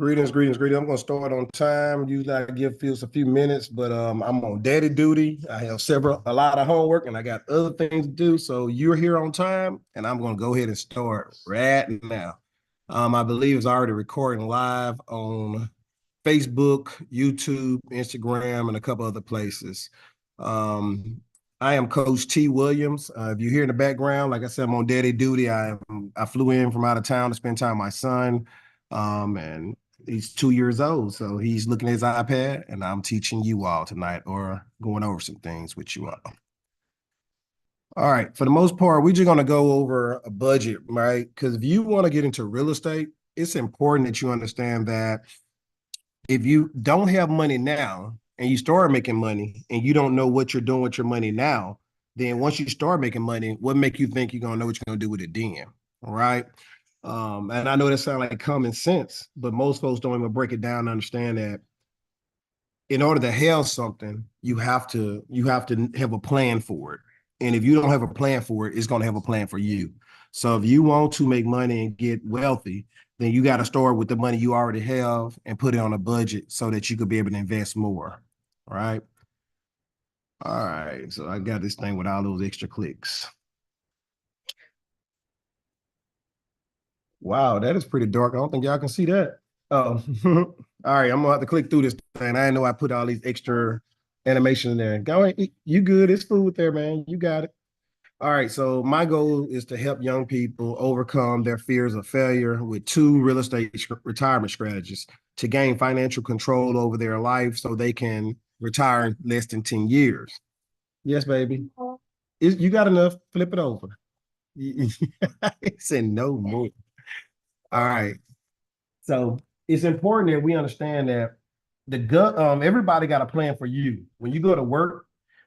Greetings, greetings, greetings. I'm going to start on time. Usually I give Fields a few minutes, but I'm on daddy duty. I have a lot of homework, and I got other things to do. So you're here on time, and I'm going to go ahead and start right now. I believe it's already recording live on Facebook, YouTube, Instagram, and a couple other places. Um, I am Coach T. Williams. If you hear in the background, like I said, I'm on daddy duty. I flew in from out of town to spend time with my son, and he's 2 years old, so he's looking at his iPad, and I'm teaching you all tonight or going over some things with you all. All right, for the most part, we're just going to go over a budget, right? Because if you want to get into real estate, it's important that you understand that if you don't have money now and you start making money and you don't know what you're doing with your money now, then once you start making money, what make you think you're going to know what you're going to do with it then, all right? And I know that sounds like common sense, but most folks don't even break it down and understand that in order to have something, you have to have a plan for it. And if you don't have a plan for it, it's going to have a plan for you. So if you want to make money and get wealthy, then you got to start with the money you already have and put it on a budget so that you could be able to invest more. All right. All right. So I got this thing with all those extra clicks. Wow, that is pretty dark. I don't think y'all can see that. Oh, all right. I'm gonna have to click through this thing. I didn't know I put all these extra animation in there. Go ahead. You good. It's food there, man. You got it. All right. So my goal is to help young people overcome their fears of failure with two real estate retirement strategies to gain financial control over their life so they can retire in less than 10 years. Yes, baby. You got enough. Flip it over. It said no more. All right. So it's important that we understand that everybody got a plan for you. When you go to work,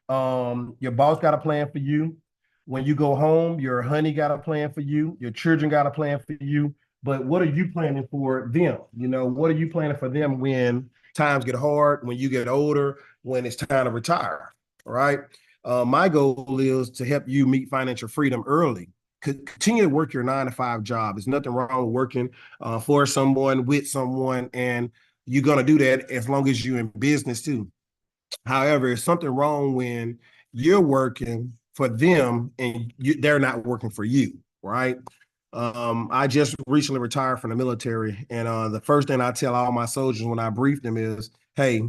your boss got a plan for you. When you go home, your honey got a plan for you. Your children got a plan for you. But what are you planning for them? What are you planning for them when times get hard, when you get older, when it's time to retire? All right. My goal is to help you meet financial freedom early. Continue to work your 9 to 5 job. There's nothing wrong with working for someone, with someone, and you're going to do that as long as you're in business too. However, there's something wrong when you're working for them and they're not working for you, right? I just recently retired from the military, and the first thing I tell all my soldiers when I brief them is, "Hey,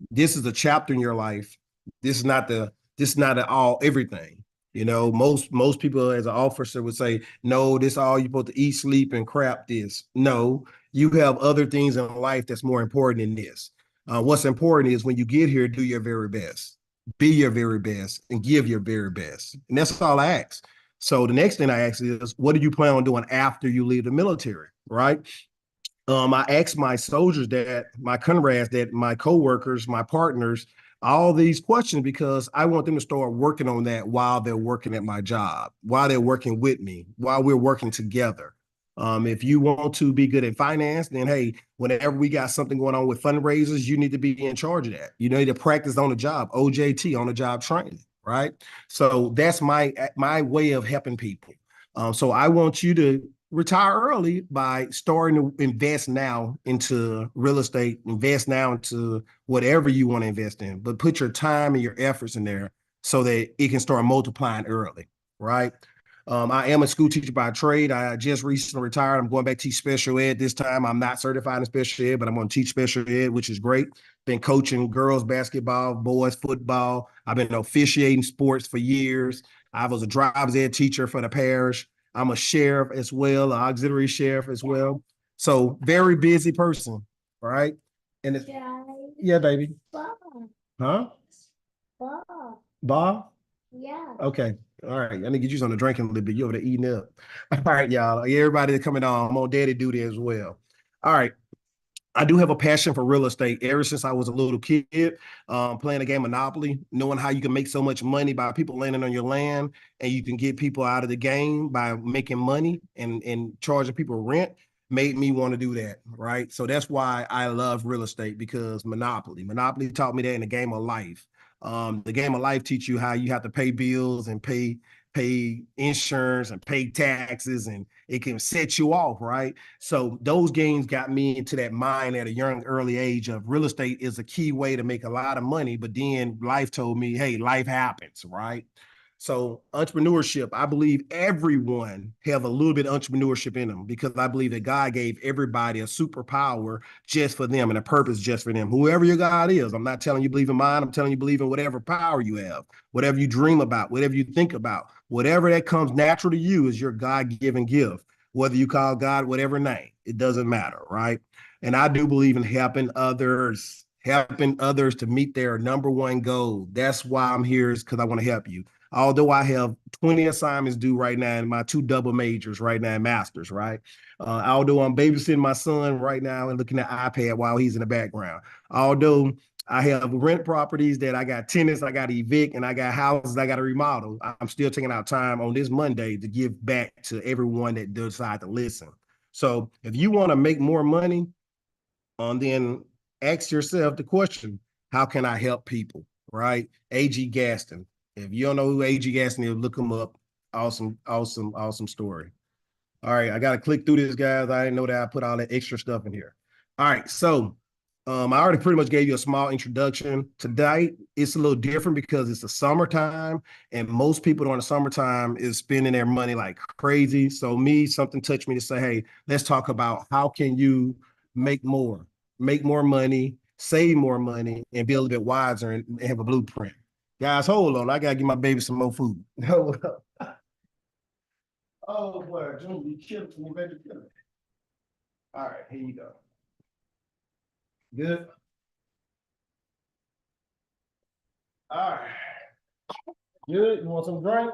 this is a chapter in your life. This is not all everything." Most people as an officer would say, "No, this all you're supposed to eat, sleep, and crap this." No, you have other things in life that's more important than this. What's important is when you get here, do your very best, be your very best, and give your very best. And that's all I ask. So the next thing I ask is, what do you plan on doing after you leave the military, right? I ask my soldiers that, my comrades that, my coworkers, my partners, all these questions because I want them to start working on that while they're working at my job, while they're working with me, while we're working together. If you want to be good at finance, then hey, whenever we got something going on with fundraisers, you need to be in charge of that. You need to practice on the job, OJT, on the job training, right? So that's my way of helping people. So I want you to retire early by starting to invest now into real estate, invest now into whatever you want to invest in, but put your time and your efforts in there so that it can start multiplying early, right? I am a school teacher by trade. I just recently retired. I'm going back to teach special ed this time. I'm not certified in special ed, but I'm going to teach special ed, which is great. Been coaching girls basketball, boys football. I've been officiating sports for years. I was a driver's ed teacher for the parish. I'm a sheriff as well, an auxiliary sheriff as well. So very busy person, right? And it's yeah, baby. Huh? Bob? Yeah. Okay. All right. I need to get you something to drink a little bit. You over there eating up. All right, y'all. Everybody that's coming on, I'm on daddy duty as well. All right. I do have a passion for real estate ever since I was a little kid, playing the game Monopoly, knowing how you can make so much money by people landing on your land, and you can get people out of the game by making money and charging people rent, made me want to do that, right? So that's why I love real estate, because Monopoly taught me that in the game of life. The game of life teach you how you have to pay bills and pay pay insurance and pay taxes, and it can set you off, right? So those games got me into that mind at a young, early age of real estate is a key way to make a lot of money. But then life told me, hey, life happens, right? So entrepreneurship, I believe everyone have a little bit of entrepreneurship in them because I believe that God gave everybody a superpower just for them and a purpose just for them. Whoever your God is, I'm not telling you believe in mine. I'm telling you believe in whatever power you have, whatever you dream about, whatever you think about, whatever that comes natural to you is your God-given gift. Whether you call God whatever name, it doesn't matter, right? And I do believe in helping others to meet their number one goal. That's why I'm here is because I want to help you. Although I have 20 assignments due right now in my two double majors right now in masters, right? Although I'm babysitting my son right now and looking at iPad while he's in the background. Although I have rent properties that I got tenants, I got to evict, and I got houses I got to remodel. I'm still taking out time on this Monday to give back to everyone that decide to listen. So if you want to make more money, then ask yourself the question, how can I help people, right? A.G. Gaston. If you don't know who A.G. Gaston is, look him up. Awesome, awesome, awesome story. All right, I got to click through this, guys. I didn't know that I put all that extra stuff in here. All right, so I already pretty much gave you a small introduction. Tonight, it's a little different because it's the summertime, and most people during the summertime is spending their money like crazy. So something touched me to say, hey, let's talk about how can you make more, make more money, save more money, and be a little bit wiser and have a blueprint. Guys, hold on. I got to give my baby some more food. Oh, boy, Junior, you killed me, baby. All right, here you go. Good. All right. Good. You want some drink?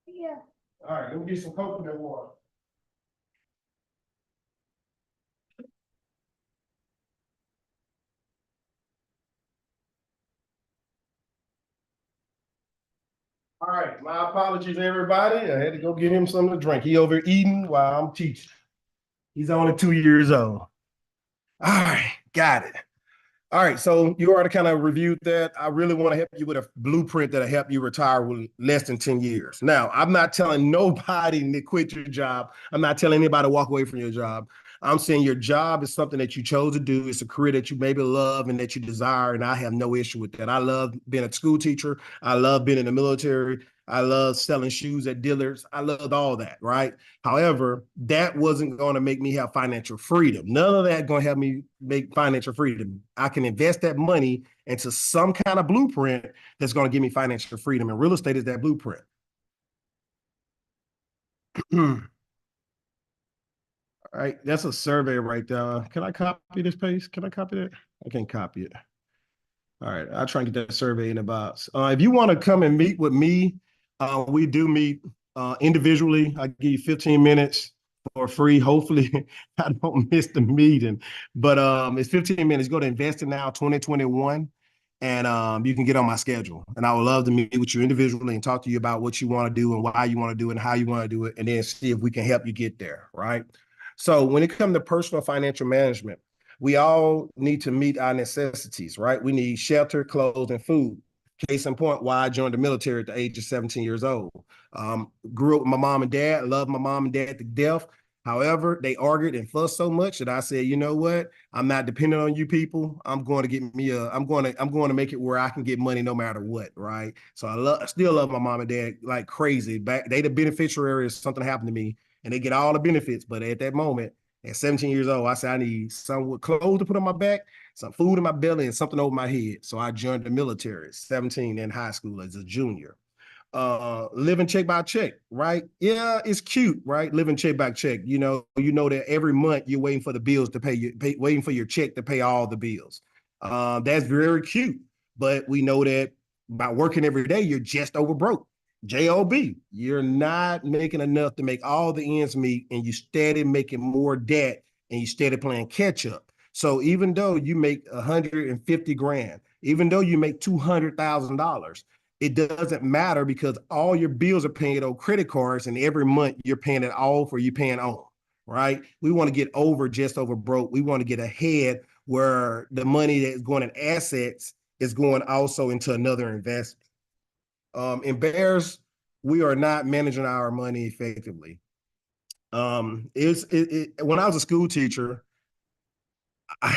Yeah. All right, let me get some coconut water. All right, my apologies, everybody. I had to go get him something to drink. He over eating while I'm teaching. He's only 2 years old. All right, got it. All right, so you already kind of reviewed that. I really want to help you with a blueprint that'll help you retire with less than 10 years. Now, I'm not telling nobody to quit your job. I'm not telling anybody to walk away from your job. I'm saying your job is something that you chose to do. It's a career that you maybe love and that you desire, and I have no issue with that. I love being a school teacher. I love being in the military. I love selling shoes at dealers. I loved all that, right? However, that wasn't going to make me have financial freedom. None of that going to help me make financial freedom. I can invest that money into some kind of blueprint that's going to give me financial freedom. And real estate is that blueprint. All right, that's a survey right there. Can I copy this page? Can I copy that? I can't copy it. All right, I'll try and get that survey in the box. If you want to come and meet with me, we do meet individually. I give you 15 minutes for free. Hopefully, I don't miss the meeting. But it's 15 minutes. Go to Investing Now 2021, and you can get on my schedule. And I would love to meet with you individually and talk to you about what you want to do and why you want to do it and how you want to do it, and then see if we can help you get there, right? So when it comes to personal financial management, we all need to meet our necessities, right? We need shelter, clothes, and food. Case in point, why I joined the military at the age of 17 years old. Grew up with my mom and dad, loved my mom and dad to death. However, they argued and fussed so much that I said, you know what? I'm not dependent on you people. I'm going to make it where I can get money no matter what, right? So I still love my mom and dad like crazy. They the beneficiary if something happened to me, and they get all the benefits. But at that moment, at 17 years old, I said I need some with clothes to put on my back, some food in my belly, and something over my head. So I joined the military at 17 in high school as a junior. Living check by check, right? Yeah, it's cute, right? Living check by check. You know that every month you're waiting for the bills to waiting for your check to pay all the bills. That's very cute, but we know that by working every day, you're just over broke. Job, you're not making enough to make all the ends meet, and you steady making more debt, and you steady playing catch up. So even though you make 150 grand, even though you make $200,000, it doesn't matter because all your bills are paid on credit cards, and every month you're paying it off or you're paying on, right? We want to get over just over broke. We want to get ahead where the money that's going in assets is going also into another investment. In Bears, we are not managing our money effectively. When I was a school teacher,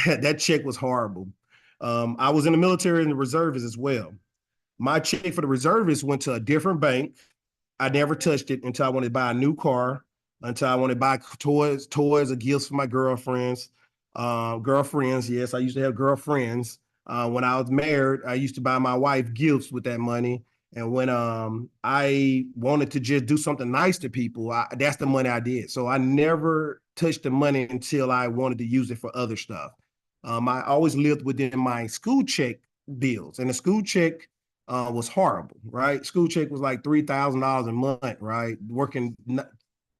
that check was horrible. I was in the military and the reservists as well. My check for the reservists went to a different bank. I never touched it until I wanted to buy a new car, until I wanted to buy toys or gifts for my girlfriends. Girlfriends, yes, I used to have girlfriends. When I was married, I used to buy my wife gifts with that money. And when I wanted to just do something nice to people, that's the money I did. So I never touched the money until I wanted to use it for other stuff. I always lived within my school check bills, and the school check was horrible, right? School check was like $3,000 a month, right? Working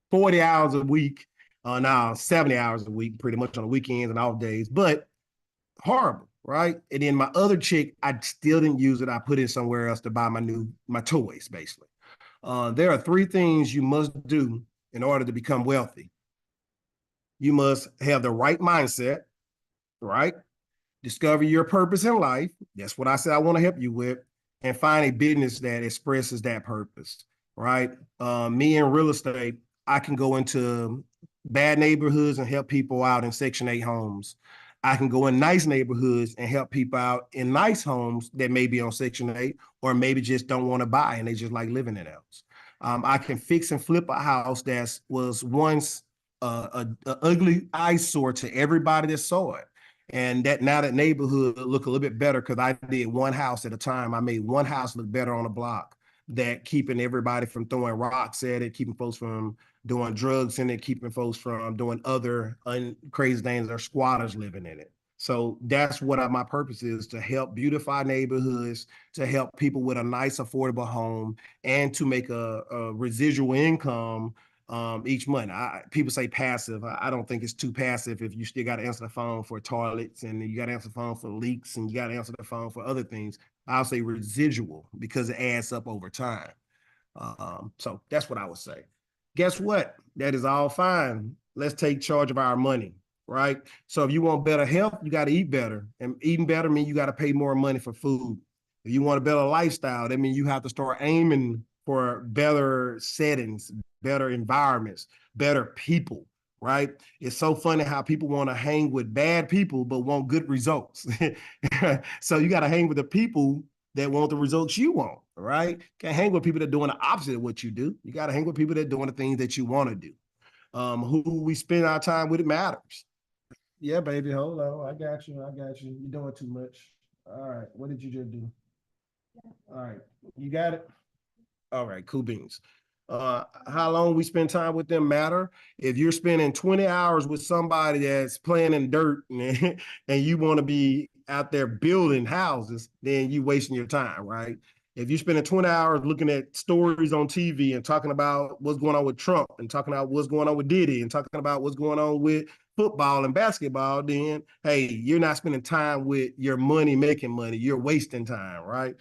40 hours a week, now 70 hours a week, pretty much on the weekends and off days, but horrible, right? And then my other check, I still didn't use it. I put it somewhere else to buy my toys, basically. There are three things you must do in order to become wealthy. You must have the right mindset, right? Discover your purpose in life. That's what I said I want to help you with. And find a business that expresses that purpose, right? Me in real estate, I can go into bad neighborhoods and help people out in Section 8 homes. I can go in nice neighborhoods and help people out in nice homes that may be on Section 8 or maybe just don't want to buy and they just like living in those. I can fix and flip a house that was once a ugly eyesore to everybody that saw it. And that now that neighborhood look a little bit better because I did one house at a time. I made one house look better on the block, that keeping everybody from throwing rocks at it, keeping folks from doing drugs in it, keeping folks from doing other crazy things, or squatters living in it. So that's what my purpose is, to help beautify neighborhoods, to help people with a nice, affordable home, and to make a residual income each month. People say passive. I don't think it's too passive if you still got to answer the phone for toilets and you got to answer the phone for leaks and you got to answer the phone for other things. I'll say residual because it adds up over time. So that's what I would say. Guess what? That is all fine. Let's take charge of our money, right? So if you want better health, you got to eat better. And eating better means you got to pay more money for food. If you want a better lifestyle, that means you have to start aiming for better settings, better environments, better people, right? It's so funny how people want to hang with bad people but want good results. So you got to hang with the people that want the results you want, right? Can't hang with people that are doing the opposite of what you do. You got to hang with people that are doing the things that you want to do. Who we spend our time with, it matters. Yeah, baby, hold on. I got you. You're doing too much. All right. What did you just do? All right. You got it? All right, cool beans. How long we spend time with them matter. If you're spending 20 hours with somebody that's playing in dirt and you want to be out there building houses, then you wasting your time, right? If you're spending 20 hours looking at stories on TV and talking about what's going on with Trump and talking about what's going on with Diddy and talking about what's going on with football and basketball, then, hey, you're not spending time with your money making money. You're wasting time, right?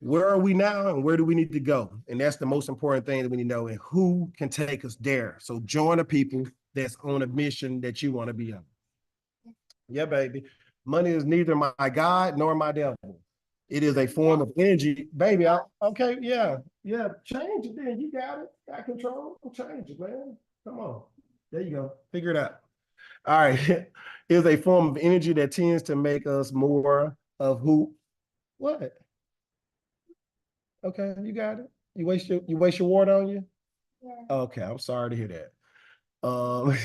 Where are we now and where do we need to go? And that's the most important thing that we need to know, and who can take us there. So join the people that's on a mission that you want to be on. Yeah, baby. Money is neither my God nor my devil. It is a form of energy. Baby, okay, yeah. Change it then. You got it. Got control. Change it, man. Come on. There you go. Figure it out. All right. It is a form of energy that tends to make us more of who. What? Okay, you got it. You waste your water on you? Yeah. Okay, I'm sorry to hear that.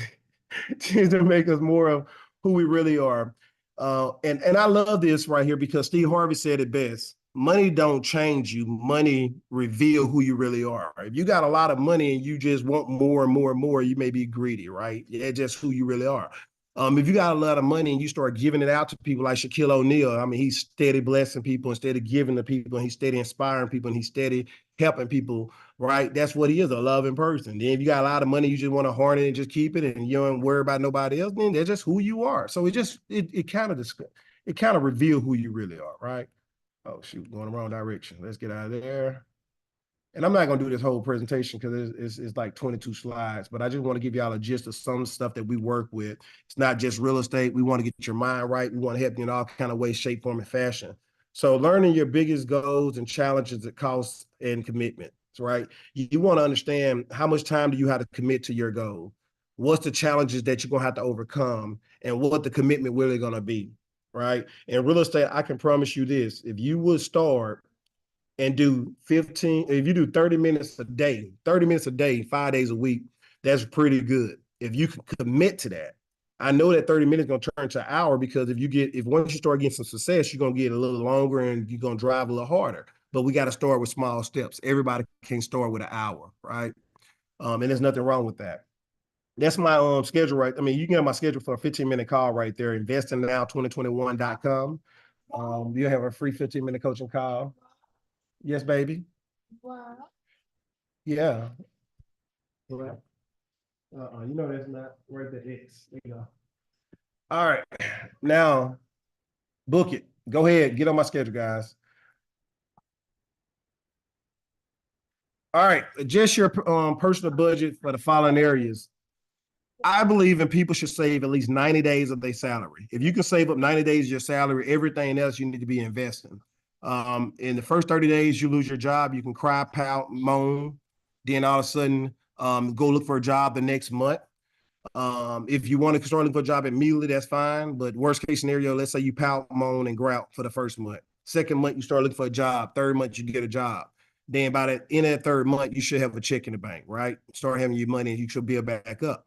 Tends to make us more of who we really are. And I love this right here because Steve Harvey said it best. Money don't change you. Money reveal who you really are. If you got a lot of money and you just want more and more and more, you may be greedy, right? Yeah, just who you really are. If you got a lot of money and you start giving it out to people like Shaquille O'Neal, I mean, he's steady blessing people instead of giving to people, and he's steady inspiring people, and he's steady helping people, right? That's what he is, a loving person. Then if you got a lot of money, you just want to hoard it and just keep it, and you don't worry about nobody else, then that's just who you are. So it kind of reveals who you really are, right? Oh, shoot, going the wrong direction. Let's get out of there. And I'm not going to do this whole presentation because it's like 22 slides, but I just want to give y'all a gist of some stuff that we work with. It's not just real estate. We want to get your mind right. We want to help you in all kind of ways, shape, form, and fashion. So learning your biggest goals and challenges at cost and commitment. right? You want to understand how much time do you have to commit to your goal? What's the challenges that you're going to have to overcome and what the commitment really going to be, right? In real estate, I can promise you this. If you would start and do 15, if you do 30 minutes a day, 30 minutes a day, 5 days a week, that's pretty good. If you can commit to that, I know that 30 minutes is going to turn to an hour because if once you start getting some success, you're going to get a little longer and you're going to drive a little harder. But we got to start with small steps. Everybody can start with an hour, right? And there's nothing wrong with that. That's my schedule, right? I mean, you can get my schedule for a 15-minute call right there, investingnow2021.com. You'll have a free 15-minute coaching call. Yes, baby. Wow. Yeah. Right. You know that's not right there. X. There you go. All right. Now, book it. Go ahead. Get on my schedule, guys. All right. Adjust your personal budget for the following areas. I believe in people should save at least 90 days of their salary. If you can save up 90 days of your salary, everything else you need to be investing. In the first 30 days, you lose your job, you can cry, pout, moan. Then all of a sudden, go look for a job the next month. If you want to start looking for a job immediately, that's fine. But worst case scenario, let's say you pout, moan, and grout for the first month. Second month, you start looking for a job. Third month, you get a job. Then by the end of that third month, you should have a check in the bank, right? Start having your money and you should build back up.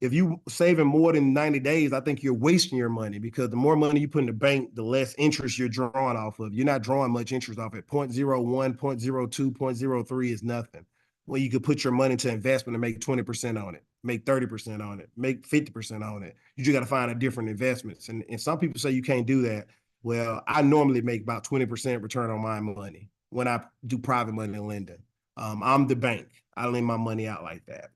If you saving more than 90 days, I think you're wasting your money because the more money you put in the bank, the less interest you're drawing off of. You're not drawing much interest off it. 0.01, 0.02, 0.03 is nothing. Well, you could put your money into investment and make 20% on it, make 30% on it, make 50% on it. You just got to find a different investments. And some people say you can't do that. Well, I normally make about 20% return on my money when I do private money lending. I'm the bank. I lend my money out like that.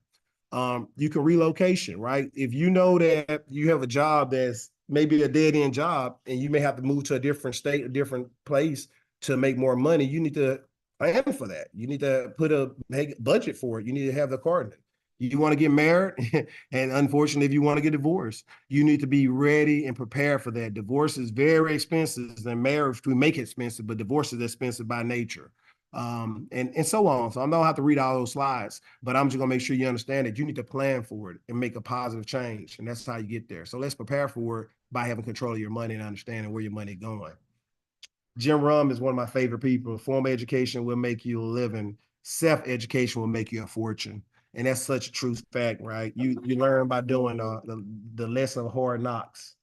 You can relocation, right? If you know that you have a job that's maybe a dead end job and you may have to move to a different state, a different place to make more money, you need to plan for that. You need to make a budget for it. You need to have the card. You want to get married, and unfortunately, if you want to get divorced, you need to be ready and prepared for that. Divorce is very expensive, and marriage we make it expensive, but divorce is expensive by nature. And so on. So I don't have to read all those slides, but I'm just gonna make sure you understand that you need to plan for it and make a positive change. And that's how you get there. So let's prepare for it by having control of your money and understanding where your money is going. Jim Rum is one of my favorite people. Formal education will make you a living. Self-education will make you a fortune. And that's such a true fact, right? You learn by doing the lesson of hard knocks.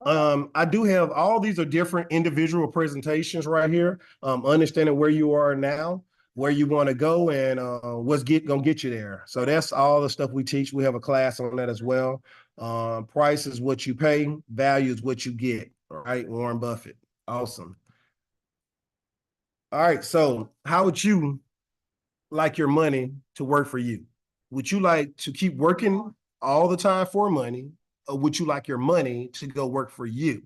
I do have all these are different individual presentations right here. Understanding where you are now, where you want to go, and what's gonna get you there. So that's all the stuff we teach. We have a class on that as well. Price is what you pay, value is what you get. All right, Warren Buffett. Awesome. All right, so how would you like your money to work for you? Would you like to keep working all the time for money? Or would you like your money to go work for you?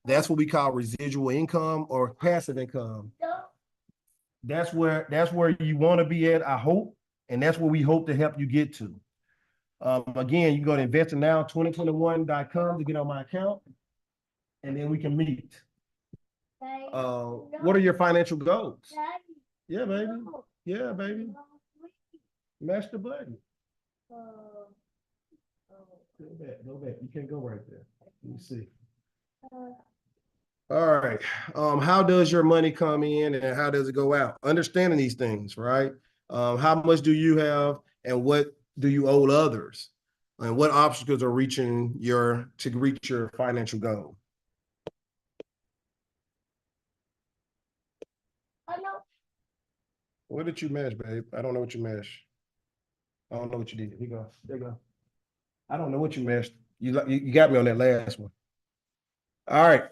That's what we call residual income or passive income. That's where you want to be at, I hope, and that's where we hope to help you get to. Again, you go to investingnow2021.com to get on my account, and then we can meet. What are your financial goals? Yeah, baby. Yeah, baby. Mash the button. Go back. You can't go right there. Let me see. All right. How does your money come in and how does it go out? Understanding these things, right? How much do you have and what do you owe others? And what obstacles are to reach your financial goal? What did you mesh, babe? I don't know what you mesh. I don't know what you did. Here you go. There you go. I don't know what you meshed. You got me on that last one. All right.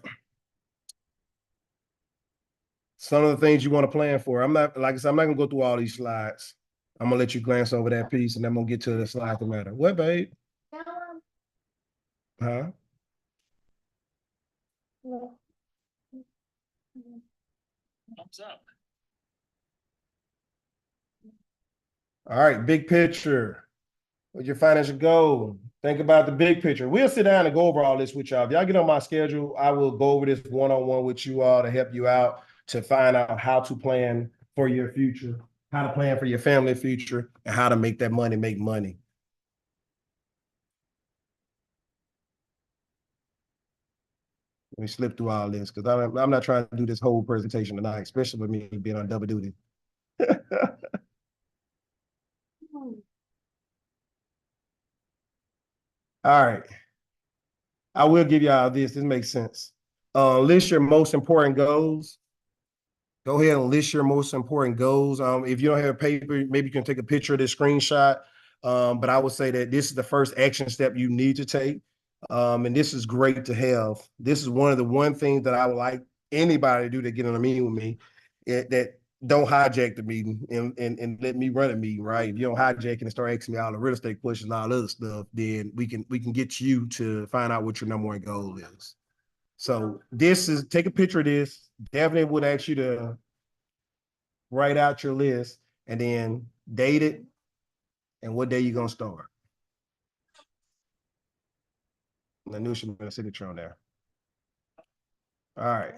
Some of the things you want to plan for. I'm not, like I said, I'm not gonna go through all these slides. I'm gonna let you glance over that piece and I'm gonna get to the slide that matter. What, babe? Huh? What's up? All right, big picture. What's your financial goal? Think about the big picture. We'll sit down and go over all this with y'all. If y'all get on my schedule, I will go over this one-on-one with you all to help you out to find out how to plan for your future, how to plan for your family future, and how to make that money make money. Let me slip through all this because I'm not trying to do this whole presentation tonight, especially with me being on double duty. All right. I will give y'all this. This makes sense. List your most important goals. Go ahead and list your most important goals. If you don't have a paper, maybe you can take a picture of this screenshot. But I would say that this is the first action step you need to take. And this is great to have. This is one thing that I would like anybody to do to get on a meeting with me, that don't hijack the meeting and let me run a meeting, right? If you don't hijack it and start asking me all the real estate questions and all the other stuff, then we can get you to find out what your number one goal is. So this is, take a picture of this. Definitely would ask you to write out your list and then date it and what day you're gonna start. I knew she put a signature on there. All right,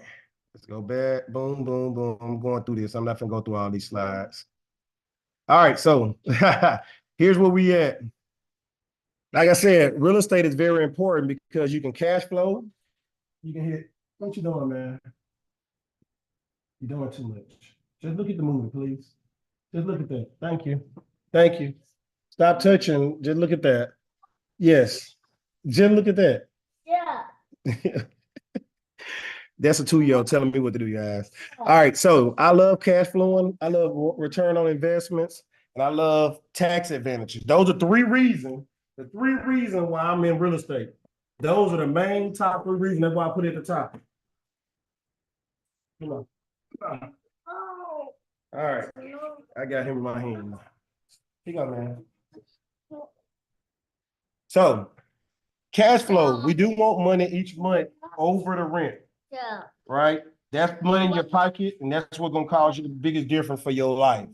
let's go back. Boom, boom, boom. I'm going through this. I'm not gonna go through all these slides. All right, so here's where we at. Like I said, real estate is very important because you can cash flow. You can hit, what you doing, man? You're doing too much. Just look at the movie, please. Just look at that. Thank you. Thank you. Stop touching. Just look at that. Yes. Just look at that. Yeah. That's a 2-year-old telling me what to do, guys. All right. So I love cash flowing. I love return on investments. And I love tax advantages. Those are the 3 reasons why I'm in real estate. Those are the main top 3 reasons. That's why I put it at the top. Come on. All right. I got him in my hand. Here you go, man. So, cash flow. We do want money each month over the rent. Yeah. Right? That's money in your pocket, and that's what's going to cause you the biggest difference for your life.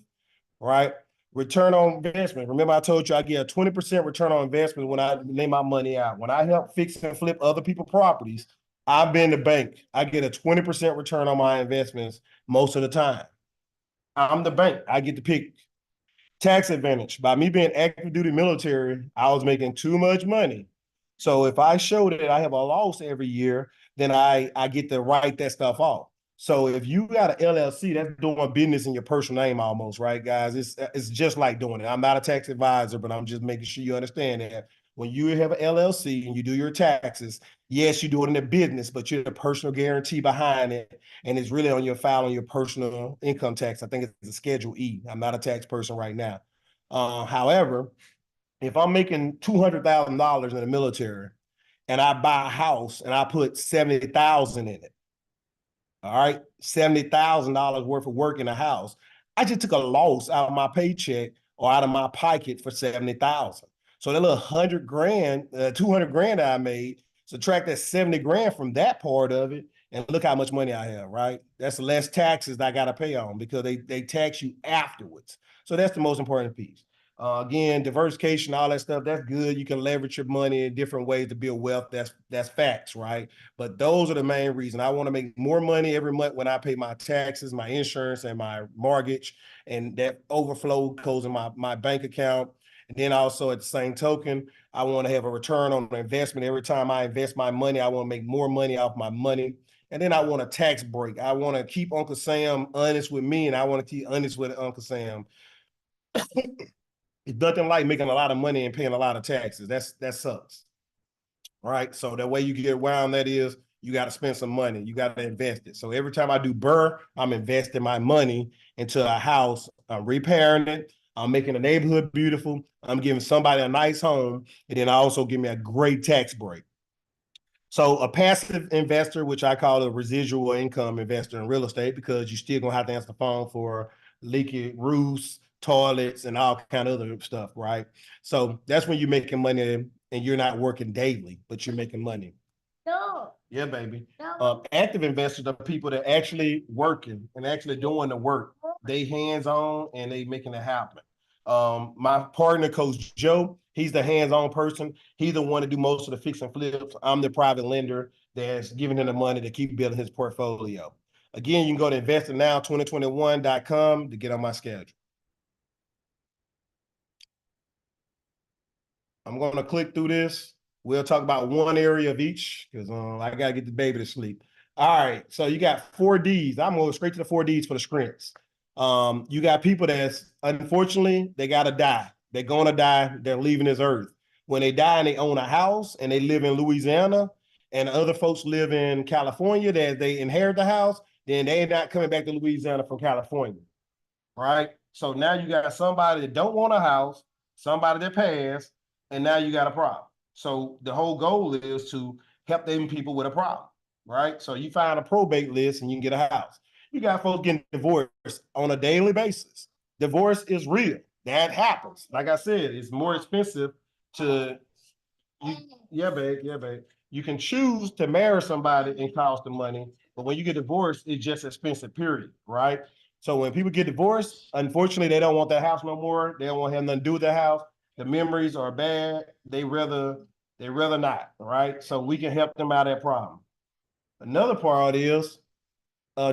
Right? Return on investment. Remember, I told you I get a 20% return on investment when I lay my money out. When I help fix and flip other people's properties, I've been the bank. I get a 20% return on my investments most of the time. I'm the bank. I get to pick. Tax advantage. By me being active duty military, I was making too much money. So if I show that I have a loss every year, then I get to write that stuff off. So if you got an LLC, that's doing business in your personal name almost, right, guys? It's just like doing it. I'm not a tax advisor, but I'm just making sure you understand that when you have an LLC and you do your taxes, yes, you do it in a business, but you're the personal guarantee behind it, and it's really on your file on your personal income tax. I think it's a Schedule E. I'm not a tax person right now. However, if I'm making $200,000 in the military and I buy a house and I put 70,000 in it, all right, $70,000 worth of work in a house, I just took a loss out of my paycheck or out of my pocket for 70,000. So that little 100 grand, 200 grand I made, subtract that 70 grand from that part of it, and look how much money I have, right? That's less taxes I got to pay on because they tax you afterwards. So that's the most important piece. Again, diversification, all that stuff, that's good. You can leverage your money in different ways to build wealth. That's facts, right? But those are the main reason. I want to make more money every month when I pay my taxes, my insurance, and my mortgage, and that overflow goes in my bank account. And then also at the same token, I want to have a return on investment. Every time I invest my money, I want to make more money off my money. And then I want a tax break. I want to keep Uncle Sam honest with me, and I want to keep honest with Uncle Sam. It's nothing like making a lot of money and paying a lot of taxes. That sucks. Right. So the way you get around that is you got to spend some money. You got to invest it. So every time I do BRRRR, I'm investing my money into a house. I'm repairing it. I'm making the neighborhood beautiful. I'm giving somebody a nice home. And then I also give me a great tax break. So a passive investor, which I call a residual income investor in real estate, because you're still gonna have to answer the phone for leaky roofs, toilets, and all kind of other stuff, right? So that's when you're making money and you're not working daily, but you're making money. No. Yeah, baby. No. Active investors are people that actually working and actually doing the work. They hands-on and they making it happen. My partner, Coach Joe, he's the hands-on person. He's the one to do most of the fix and flips. I'm the private lender that's giving him the money to keep building his portfolio. Again, you can go to investingnow2021.com to get on my schedule. I'm going to click through this. We'll talk about one area of each because I got to get the baby to sleep. All right. So you got 4Ds. I'm going straight to the 4Ds for the scripts. You got people that's, unfortunately, they got to die. They're going to die. They're leaving this earth. When they die and they own a house and they live in Louisiana and other folks live in California, that they inherit the house, then they're not coming back to Louisiana from California. Right? So now you got somebody that don't want a house, somebody that passed, and now you got a problem. So the whole goal is to help them people with a problem, right? So you find a probate list and you can get a house. You got folks getting divorced on a daily basis. Divorce is real. That happens. Like I said, it's more expensive to, yeah, babe. You can choose to marry somebody and cost the money, but when you get divorced, it's just expensive, period, right? So when people get divorced, unfortunately, they don't want that house no more. They don't want to have nothing to do with that house. The memories are bad. They rather not, right? So we can help them out of that problem. Another part is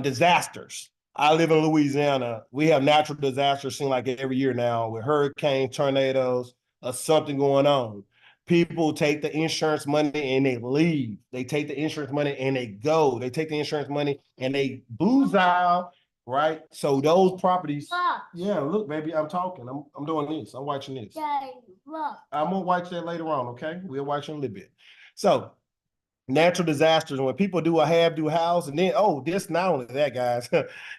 disasters. I live in Louisiana. We have natural disasters seem like every year now with hurricanes, tornadoes, or something going on. People take the insurance money and they leave. They take the insurance money and they go. They take the insurance money and they booze out, right? So those properties. Yeah, look, baby, I'm talking. I'm doing this. I'm watching this. Daddy, look. I'm gonna watch that later on, okay? We'll watch in a little bit. So natural disasters, when people do a have-do house, and then, this not only that, guys,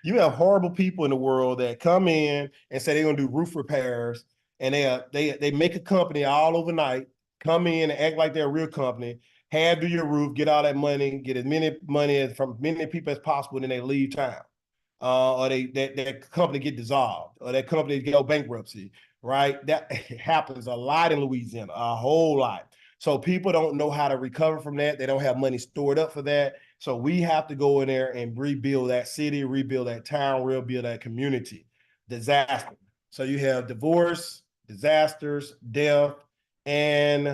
you have horrible people in the world that come in and say they're gonna do roof repairs, and they make a company all overnight, come in and act like they're a real company, have do your roof, get all that money, get as many money from many people as possible, and then they leave town. Or that company get dissolved, or that company go bankruptcy, right? That happens a lot in Louisiana, a whole lot. So people don't know how to recover from that. They don't have money stored up for that. So we have to go in there and rebuild that city, rebuild that town, rebuild that community. Disaster. So you have divorce, disasters, death, and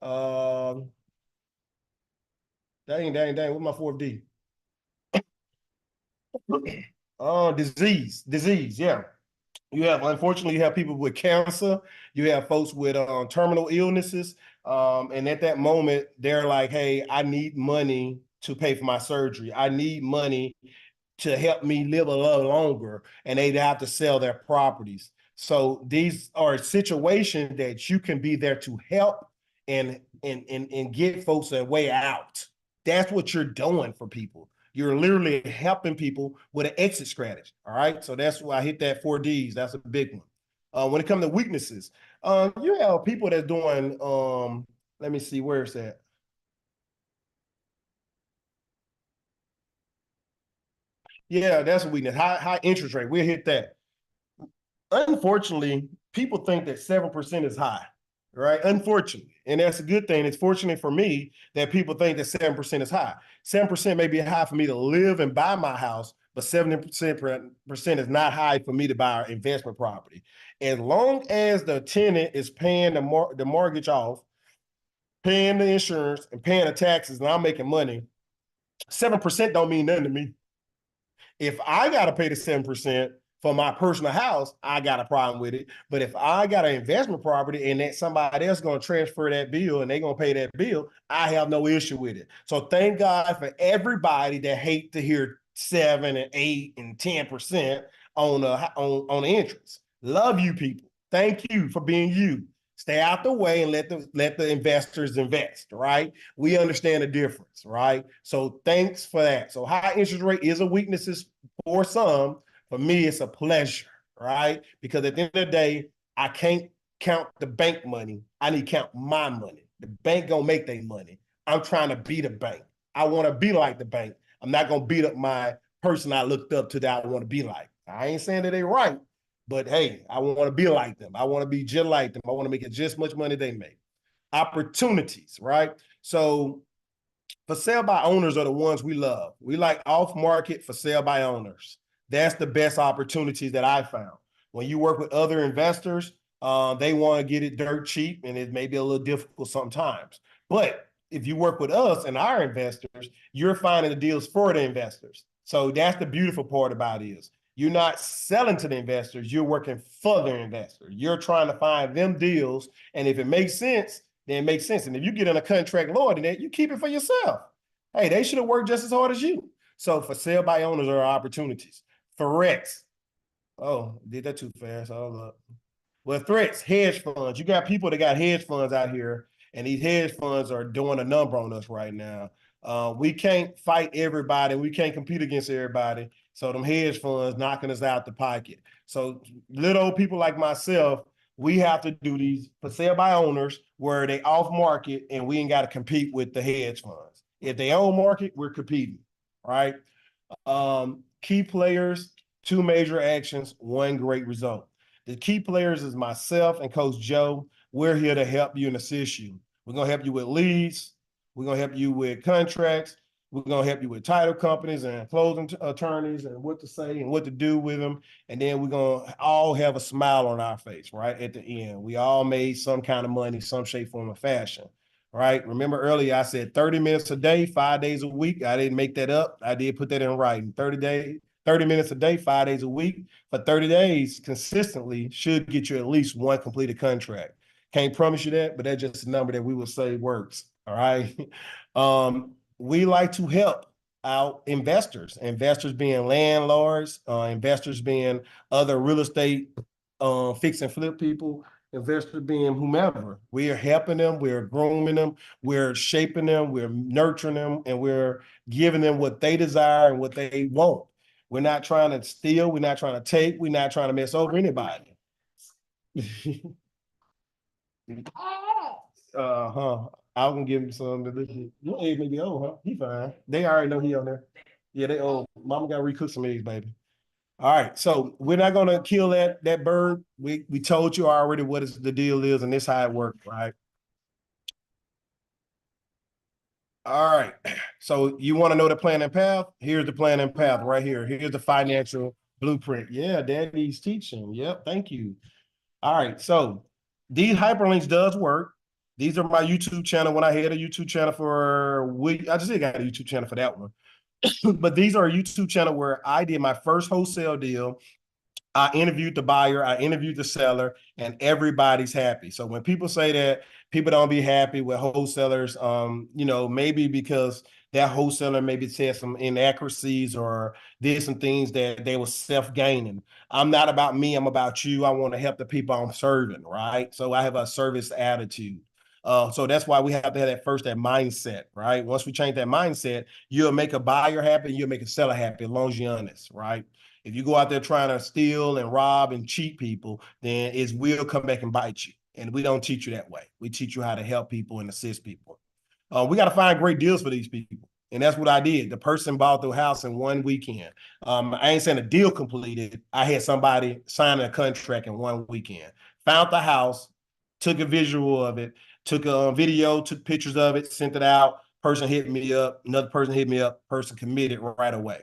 dang, what's my fourth D? Disease, yeah. Unfortunately, you have people with cancer, you have folks with terminal illnesses, and at that moment, they're like, hey, I need money to pay for my surgery. I need money to help me live a little longer, and they'd have to sell their properties. So these are situations that you can be there to help and get folks a way out. That's what you're doing for people. You're literally helping people with an exit strategy. All right. So that's why I hit that 4Ds. That's a big one. When it comes to weaknesses, you have people that's doing, let me see, where is that? Yeah, that's a weakness. High interest rate. We'll hit that. Unfortunately, people think that 7% is high, right? Unfortunately. And that's a good thing. It's fortunate for me that people think that 7% is high. 7% may be high for me to live and buy my house, but 70% is not high for me to buy an investment property. As long as the tenant is paying the mortgage off, paying the insurance, and paying the taxes, and I'm making money, 7% don't mean nothing to me. If I got to pay the 7% for my personal house, I got a problem with it. But if I got an investment property and that somebody else going to transfer that bill and they're going to pay that bill, I have no issue with it. So thank God for everybody that hate to hear 7 and 8 and 10% on the interest. Love you people. Thank you for being you. Stay out the way and let the investors invest, right? We understand the difference, right? So thanks for that. So high interest rate is a weakness for some. For me, it's a pleasure, right? Because at the end of the day, I can't count the bank money. I need to count my money. The bank gonna make their money. I'm trying to be the bank. I want to be like the bank. I'm not gonna beat up my person I looked up to that I want to be like. I ain't saying that they right, but hey, I want to be like them. I want to be just like them. I want to make just much money they make. Opportunities, right? So for sale by owners are the ones we love. We like off market for sale by owners. That's the best opportunities that I found. When you work with other investors, they want to get it dirt cheap, and it may be a little difficult sometimes. But if you work with us and our investors, you're finding the deals for the investors. So that's the beautiful part about it is you're not selling to the investors, you're working for the investor. You're trying to find them deals. And if it makes sense, then it makes sense. And if you get in a contract lower than that, you keep it for yourself. Hey, they should have worked just as hard as you. So for sale by owners are opportunities. Threats. Oh, did that too fast. Hold up. Well, threats, hedge funds. You got people that got hedge funds out here, and these hedge funds are doing a number on us right now. We can't fight everybody. We can't compete against everybody. So them hedge funds knocking us out the pocket. So little people like myself, we have to do these for sale by owners where they off market and we ain't got to compete with the hedge funds. If they own market, we're competing, right? Key players, two major actions, one great result. The key players is myself and Coach Joe. We're here to help you and assist you. We're going to help you with leads. We're going to help you with contracts. We're going to help you with title companies and closing attorneys and what to say and what to do with them. And then we're going to all have a smile on our face, right, at the end. We all made some kind of money, some shape, form, or fashion, right? Remember earlier I said 30 minutes a day, 5 days a week. I didn't make that up. I did put that in writing. 30 minutes a day, 5 days a week for 30 days consistently should get you at least one completed contract. Can't promise you that, but that's just a number that we will say works. All right. We like to help out investors being landlords, investors being other real estate fix and flip people, investors being whomever. We are helping them, we're grooming them, we're shaping them, we're nurturing them, and we're giving them what they desire and what they want. We're not trying to steal. We're not trying to take. We're not trying to mess over anybody. Uh-huh. I can give him some of this. Your egg may be old, huh? He fine. They already know he on there. Yeah, they old. Mama got to recook some eggs, baby. All right, so we're not gonna kill that bird. We told you already what is the deal is, and this how it works, right? All right. So you want to know the plan and path? Here's the plan and path right here. Here's the financial blueprint. Yeah, Daddy's teaching. Yep, thank you. All right, so these hyperlinks does work. These are my YouTube channel. When I had a YouTube channel I just got a YouTube channel for that one. But these are a YouTube channel where I did my first wholesale deal. I interviewed the buyer, I interviewed the seller, and everybody's happy. So when people say that people don't be happy with wholesalers, maybe because that wholesaler maybe said some inaccuracies or did some things that they were self-gaining. I'm not about me, I'm about you. I want to help the people I'm serving, right? So I have a service attitude. So that's why we have to have that mindset, right? Once we change that mindset, you'll make a buyer happy, you'll make a seller happy as long as you're honest, right? If you go out there trying to steal and rob and cheat people, then it will come back and bite you. And we don't teach you that way. We teach you how to help people and assist people. We got to find great deals for these people. And that's what I did. The person bought the house in one weekend. I ain't saying a deal completed. I had somebody sign a contract in one weekend. Found the house, took a visual of it, took a video, took pictures of it, sent it out. Person hit me up. Another person hit me up. Person committed right away.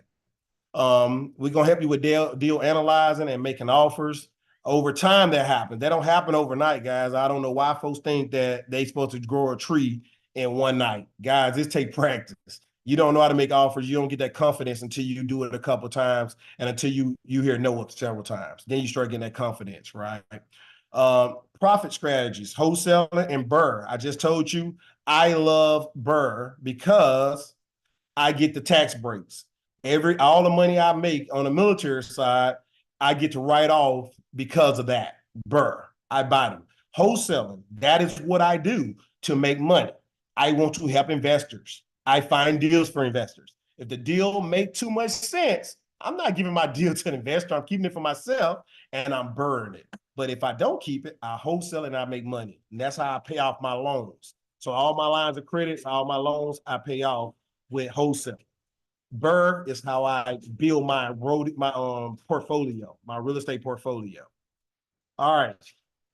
We're gonna help you with deal analyzing and making offers. Over time, that happens. That don't happen overnight, guys. I don't know why folks think that they supposed to grow a tree in one night. Guys, this take practice. You don't know how to make offers. You don't get that confidence until you do it a couple of times and until you hear no several times. Then you start getting that confidence, right? Profit strategies, wholesaling and Burr. I just told you I love Burr because I get the tax breaks. All the money I make on the military side, I get to write off because of that. Burr, I buy them. Wholesaling, that is what I do to make money. I want to help investors. I find deals for investors. If the deal make too much sense, I'm not giving my deal to an investor. I'm keeping it for myself and I'm burning it. But if I don't keep it, I wholesale and I make money. And that's how I pay off my loans. So all my lines of credits, all my loans, I pay off with wholesale. Burr is how I build my portfolio, my real estate portfolio. All right.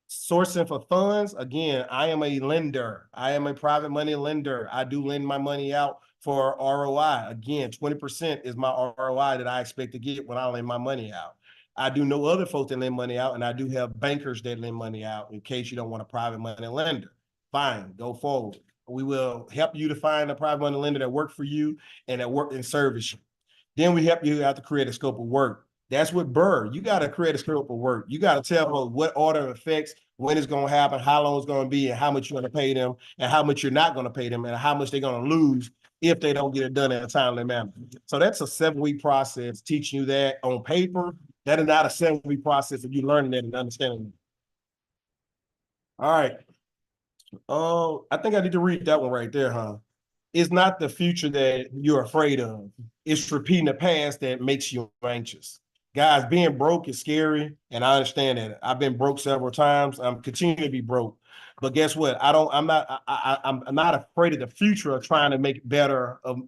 Sourcing for funds. Again, I am a lender. I am a private money lender. I do lend my money out for ROI. Again, 20% is my ROI that I expect to get when I lend my money out. I do know other folks that lend money out, and I do have bankers that lend money out in case you don't want a private money lender. Fine, go forward. We will help you to find a private money lender that works for you and that work and service you. Then we help you out to create a scope of work. That's what Burr. You got to create a scope of work. You got to tell them what order of effects, when it's going to happen, how long it's going to be, and how much you're going to pay them, and how much you're not going to pay them, and how much they're going to lose if they don't get it done in a timely manner. So that's a 7-week process teaching you that on paper. That is not a 7-week process of you learning that and understanding it. All right. Oh, I think I need to read that one right there, huh? It's not the future that you're afraid of. It's repeating the past that makes you anxious. Guys, being broke is scary, and I understand that. I've been broke several times. I'm continuing to be broke. But guess what? I'm not afraid of the future of trying to make a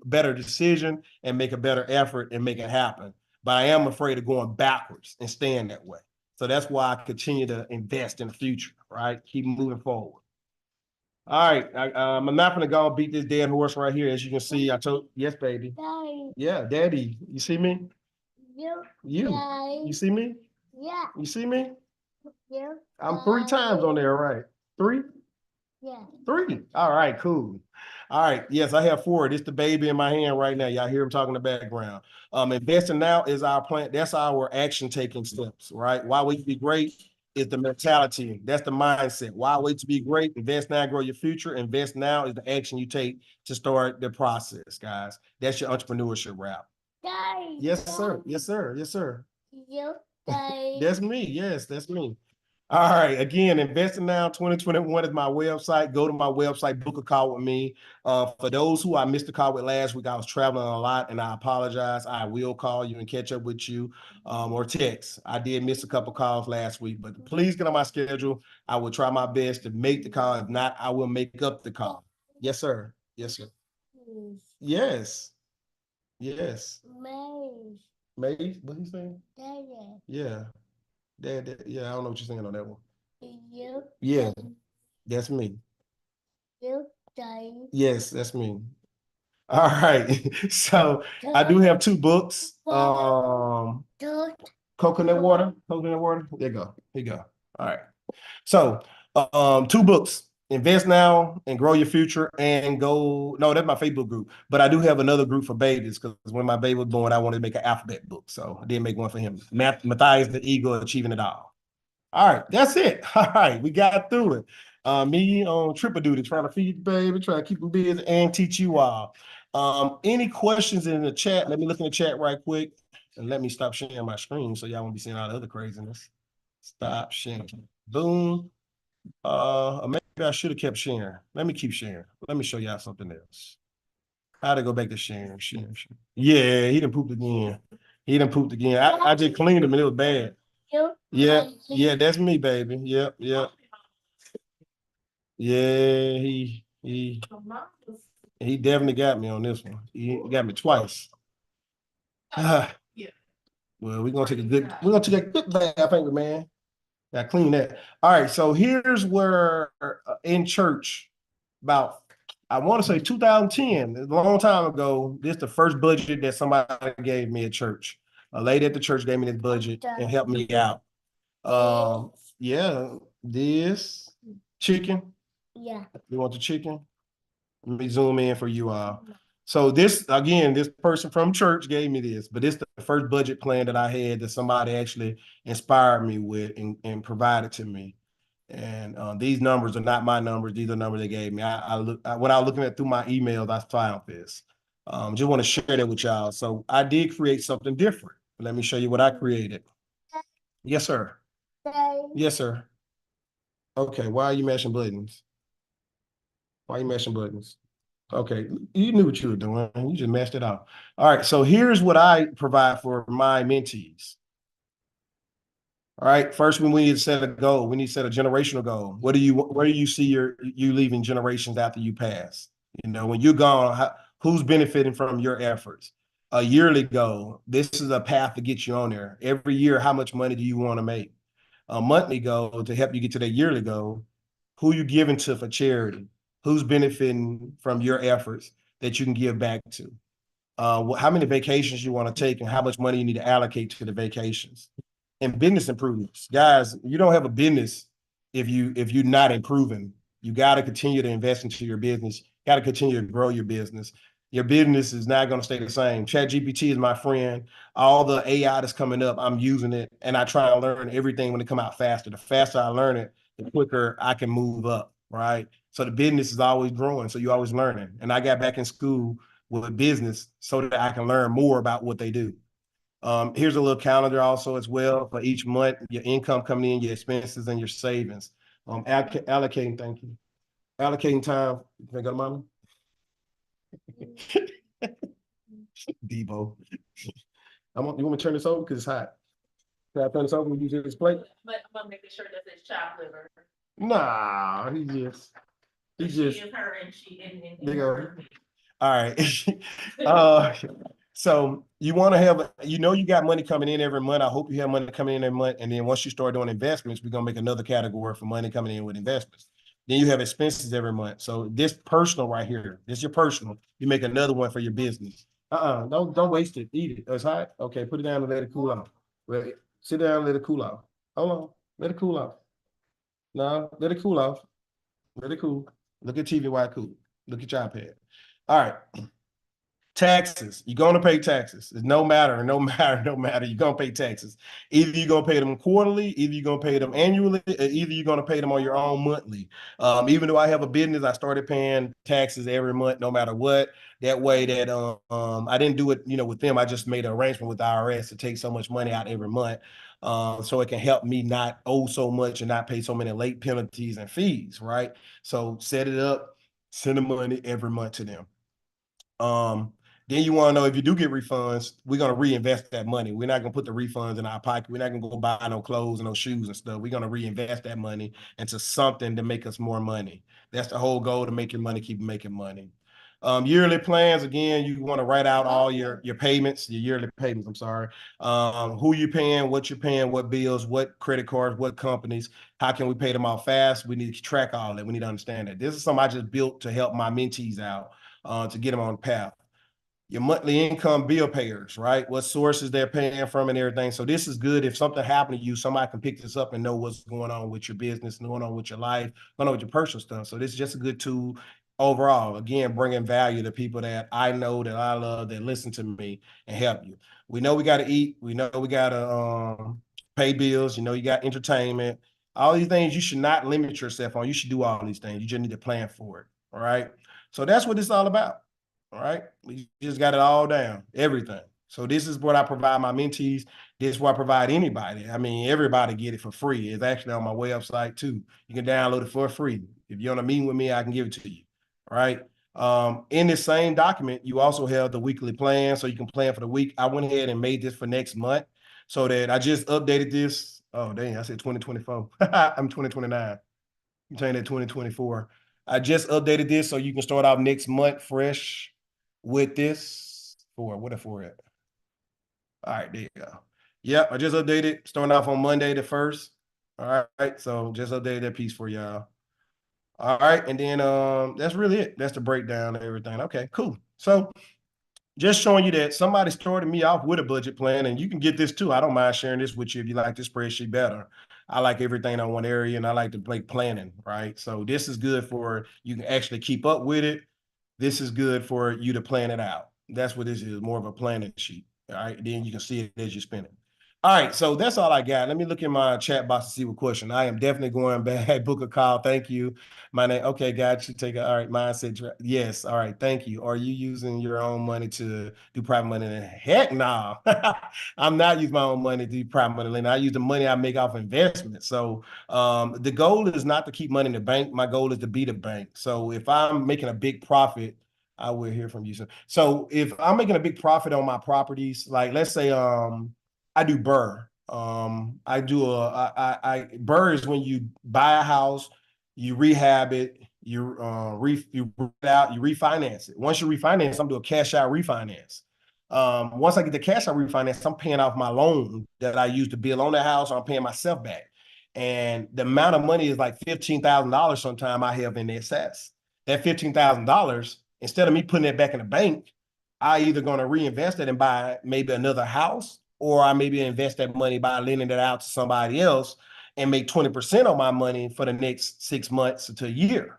better decision and make a better effort and make it happen. But I am afraid of going backwards and staying that way. So that's why I continue to invest in the future, right? Keep moving forward. All right, I'm not gonna go beat this dead horse right here. As you can see, I told yes, baby. Daddy. Yeah, daddy. You see me? You. Daddy. You see me? Yeah. You see me? Yeah. I'm 3 times on there, right? 3? Yeah. 3. All right, cool. All right. Yes, I have 4. This the baby in my hand right now. Y'all hear him talking in the background. Investing now is our plan. That's our action taking steps, right? Why we be great is the mentality. That's the mindset. Why wait to be great? Invest now, grow your future. Invest now is the action you take to start the process, guys. That's your entrepreneurship route. Daddy, yes, sir. Yes, sir. Yes, sir. You, that's me. Yes, that's me. All right. Again, Investing Now 2021 is my website. Go to my website, book a call with me. For those who I missed the call with last week, I was traveling a lot and I apologize. I will call you and catch up with you or text. I did miss a couple calls last week, but please get on my schedule. I will try my best to make the call. If not, I will make up the call. Yes, sir. Yes, sir. Yes. Yes. Maze. Maze? What are you saying? Yeah. Dad, yeah, I don't know what you're saying on that one. You? Yeah, that's me. You, Daddy? Yes, that's me. All right. So I do have 2 books. Coconut water. Coconut water. There you go. Here you go. All right. So 2 books. Invest Now and Grow Your Future and go. No, that's my Facebook group. But I do have another group for babies because when my baby was born, I wanted to make an alphabet book. So I did make one for him. Matthias the Eagle Achieving It All. All right, that's it. All right, we got through it. Me on triple duty, trying to feed the baby, trying to keep him busy and teach you all. Any questions in the chat? Let me look in the chat right quick and let me stop sharing my screen so y'all won't be seeing all the other craziness. Stop sharing. Boom. Maybe I should have kept sharing. Let me keep sharing. Let me show y'all something else. How to go back to sharing. Yeah, he done pooped again. He done pooped again. I just cleaned him and it was bad. Yeah, yeah, that's me, baby. Yep, yep. Yeah, he definitely got me on this one. He got me twice. Well, we're gonna take a good bath, ain't we, man? Now clean that. All right, so here's where in church, about I want to say 2010, a long time ago, this is the first budget that somebody gave me at church. A lady at the church gave me this budget and helped me out. Yeah, this chicken. Yeah. You want the chicken? Let me zoom in for you all. So this, again, this person from church gave me this, but it's the first budget plan that I had that somebody actually inspired me with and provided to me. And these numbers are not my numbers. These are numbers they gave me. When I was looking at through my emails, I found this. Just want to share that with y'all. So I did create something different. Let me show you what I created. Yes, sir. Yes, sir. Okay, why are you mashing buttons? Why are you mashing buttons? Okay, you knew what you were doing. You just mashed it out. All right, so here's what I provide for my mentees. All right, first we need to set a goal. We need to set a generational goal. Where do you see you leaving generations after you pass? You know, when you're gone, who's benefiting from your efforts? A yearly goal. This is a path to get you on there. Every year, how much money do you want to make? A monthly goal to help you get to that yearly goal. Who you giving to for charity? Who's benefiting from your efforts that you can give back to? How many vacations you want to take and how much money you need to allocate to the vacations? And business improvements. Guys, you don't have a business if you're not improving. You got to continue to invest into your business. Got to continue to grow your business. Your business is not going to stay the same. ChatGPT is my friend. All the AI that's coming up, I'm using it, and I try to learn everything when it come out faster. The faster I learn it, the quicker I can move up, right? So the business is always growing, so you're always learning. And I got back in school with business so that I can learn more about what they do. Here's a little calendar also as well for each month, your income coming in, your expenses, and your savings. Allocating, thank you. Allocating time. Can I go to mommy? Debo. You want me to turn this over because it's hot? Can I turn this over and use this plate? But I'm making sure that it's chopped liver. Nah, he just is her and she and there you go. All right. So you want to have, you got money coming in every month. I hope you have money coming in every month. And then once you start doing investments, we're gonna make another category for money coming in with investments. Then you have expenses every month. So this personal right here, this is your personal. You make another one for your business. Don't waste it. Eat it. It's hot. Okay, put it down and let it cool off. Wait, sit down and let it cool off. Hold on. Let it cool off. No, let it cool off. Let it cool. Look at TV while it cool. Look at your iPad. All right. Taxes. You're going to pay taxes. It's no matter. You're going to pay taxes. Either you're going to pay them quarterly, either you're going to pay them annually, or either you're going to pay them on your own monthly. Even though I have a business, I started paying taxes every month, no matter what. That way that I didn't do it, with them. I just made an arrangement with the IRS to take so much money out every month. So it can help me not owe so much and not pay so many late penalties and fees, right? So set it up, send the money every month to them. Then you want to know if you do get refunds, we're going to reinvest that money. We're not going to put the refunds in our pocket. We're not going to go buy no clothes and no shoes and stuff. We're going to reinvest that money into something to make us more money. That's the whole goal, to make your money keep making money. Yearly plans, again, you want to write out all your payments, your yearly payments, I'm sorry. Who you're paying, what you're paying, what bills, what credit cards, what companies, how can we pay them out fast? We need to track all that. We need to understand that. This is something I just built to help my mentees out, to get them on the path. Your monthly income bill payers, right? What sources they're paying from and everything. So this is good. If something happened to you, somebody can pick this up and know what's going on with your business, going on with your life, going on with your personal stuff. So this is just a good tool overall. Again, bringing value to people that I know, that I love, that listen to me and help you. We know we got to eat. We know we got to pay bills. You got entertainment. All these things you should not limit yourself on. You should do all these things. You just need to plan for it. All right. So that's what it's all about. All right. We just got it all down, everything. So this is what I provide my mentees. This is what I provide anybody. I mean, everybody get it for free. It's actually on my website too. You can download it for free. If you want to meet with me, I can give it to you. All right. In this same document, you also have the weekly plan, so you can plan for the week. I went ahead and made this for next month so that I just updated this. Oh, dang, I said 2024. I'm 2029. I'm telling you that 2024. I just updated this so you can start off next month fresh with this. What for it? All right, there you go. Yep, I just updated, starting off on Monday the 1st. All right, so just updated that piece for y'all. All right, and then that's really it. That's the breakdown of everything. Okay, cool. So just showing you that somebody started me off with a budget plan, and you can get this too. I don't mind sharing this with you if you like this spreadsheet better. I like everything on one area, and I like to make planning, right? So this is good for you can actually keep up with it. This is good for you to plan it out. That's what this is, more of a planning sheet. All right, then you can see it as you spend it. All right, so that's all I got. Let me look in my chat box to see what question. I am definitely going back. Book a call. Thank you. My name. Okay, got you. Take a. All right, mindset. Yes. All right. Thank you. Are you using your own money to do private money? Heck no. I'm not using my own money to do private money lending. I use the money I make off investment. So the goal is not to keep money in the bank. My goal is to be the bank. So if I'm making a big profit, I will hear from you. So if I'm making a big profit on my properties, like let's say I do BRRRR. BRRRR is when you buy a house, you rehab it, you rent it out, you refinance it. Once you refinance, I'm doing a cash out refinance. Once I get the cash out refinance, I'm paying off my loan that I used to build on the house. I'm paying myself back. And the amount of money is like $15,000 sometime I have in excess. That $15,000, instead of me putting it back in the bank, I either going to reinvest it and buy maybe another house, or I maybe invest that money by lending it out to somebody else and make 20% on my money for the next 6 months to a year.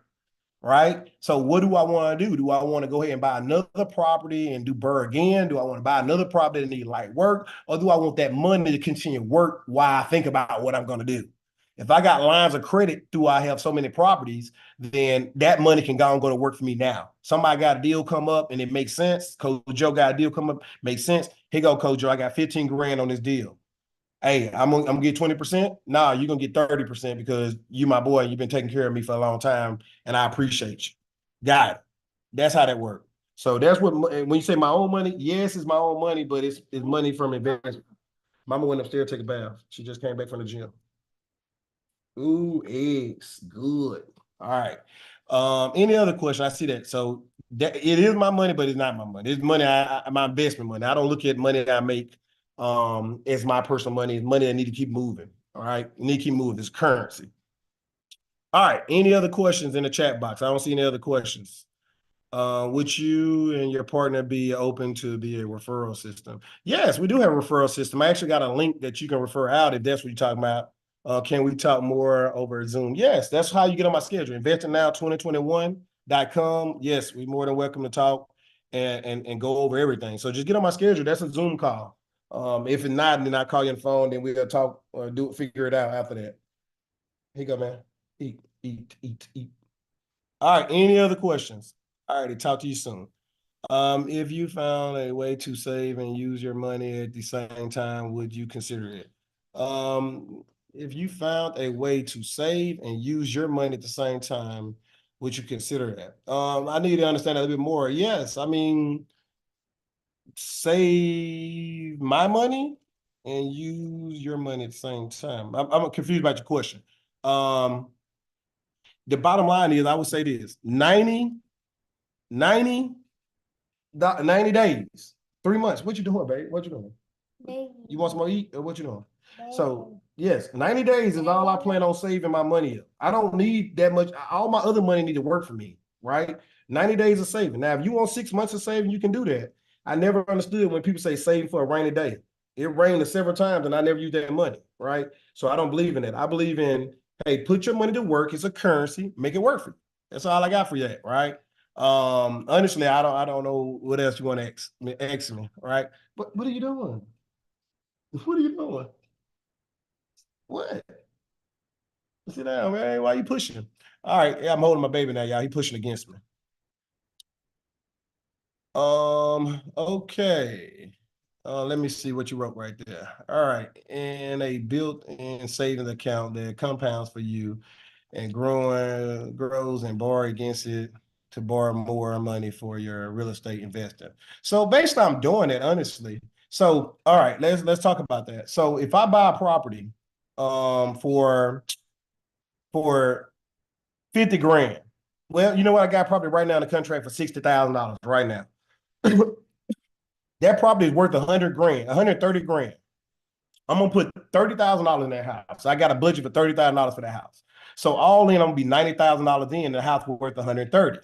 right? So what do I want to do? Do I want to go ahead and buy another property and do BRRRR again? Do I want to buy another property that need light work? Or do I want that money to continue work while I think about what I'm going to do? If I got lines of credit through I have so many properties, then that money can go and go to work for me now. Somebody got a deal come up and it makes sense. Coach Joe got a deal come up, makes sense. Here go, Coach Joe, I got 15 grand on this deal. Hey, I'm gonna get 20%. Nah, you're gonna get 30% because you my boy, you've been taking care of me for a long time, and I appreciate you. Got it. That's how that works. So that's what when you say my own money, yes, it's my own money, but it's money from investment. Mama went upstairs to take a bath. She just came back from the gym. Ooh, eggs, good. All right. Any other question? I see that. So that it is my money, but it's not my money. It's money, my investment money. I don't look at money that I make as my personal money. It's money that need to keep moving. All right, need to keep moving. It's currency. All right. Any other questions in the chat box? I don't see any other questions. Would you and your partner be open to be a referral system? Yes, we do have a referral system. I actually got a link that you can refer out if that's what you're talking about. Can we talk more over Zoom? Yes, that's how you get on my schedule. investingnow2021.com. Yes, we're more than welcome to talk and go over everything. So just get on my schedule. That's a Zoom call. If it's not, then I call you on the phone, then we'll talk or figure it out after that. Here you go, man. Eat, eat, eat, eat. All right, any other questions? All righty, talk to you soon. If you found a way to save and use your money at the same time, would you consider it? If you found a way to save and use your money at the same time, would you consider that? I need to understand a little bit more. Yes, I mean, save my money and use your money at the same time. I'm confused about your question. The bottom line is, I would say this, 90 days, 3 months. What you doing, babe? What you doing? Baby. You want some more eat or what you doing? Baby. So yes, 90 days is all I plan on saving my money. I don't need that much. All my other money need to work for me, right? 90 days of saving. Now, if you want 6 months of saving, you can do that. I never understood when people say saving for a rainy day. It rained several times and I never used that money, right? So I don't believe in that. I believe in, hey, put your money to work. It's a currency. Make it work for you. That's all I got for that, right? Honestly, I don't know what else you want to ask me, right? But what are you doing? What are you doing? What? Sit down, man. Why are you pushing? All right, yeah, I'm holding my baby now, y'all. He pushing against me. Okay. Let me see what you wrote right there. All right. And a built-in savings account that compounds for you and grows and borrow against it to borrow more money for your real estate investor. So basically, I'm doing it honestly. So all right, let's talk about that. So if I buy a property for 50 grand, well, you know what? I got property right now in the contract for $60,000 right now. That property is worth 100 grand, 130 grand. I'm gonna put $30,000 in that house. I got a budget for $30,000 for that house. So all in, I'm gonna be $90,000 in. The house worth 130.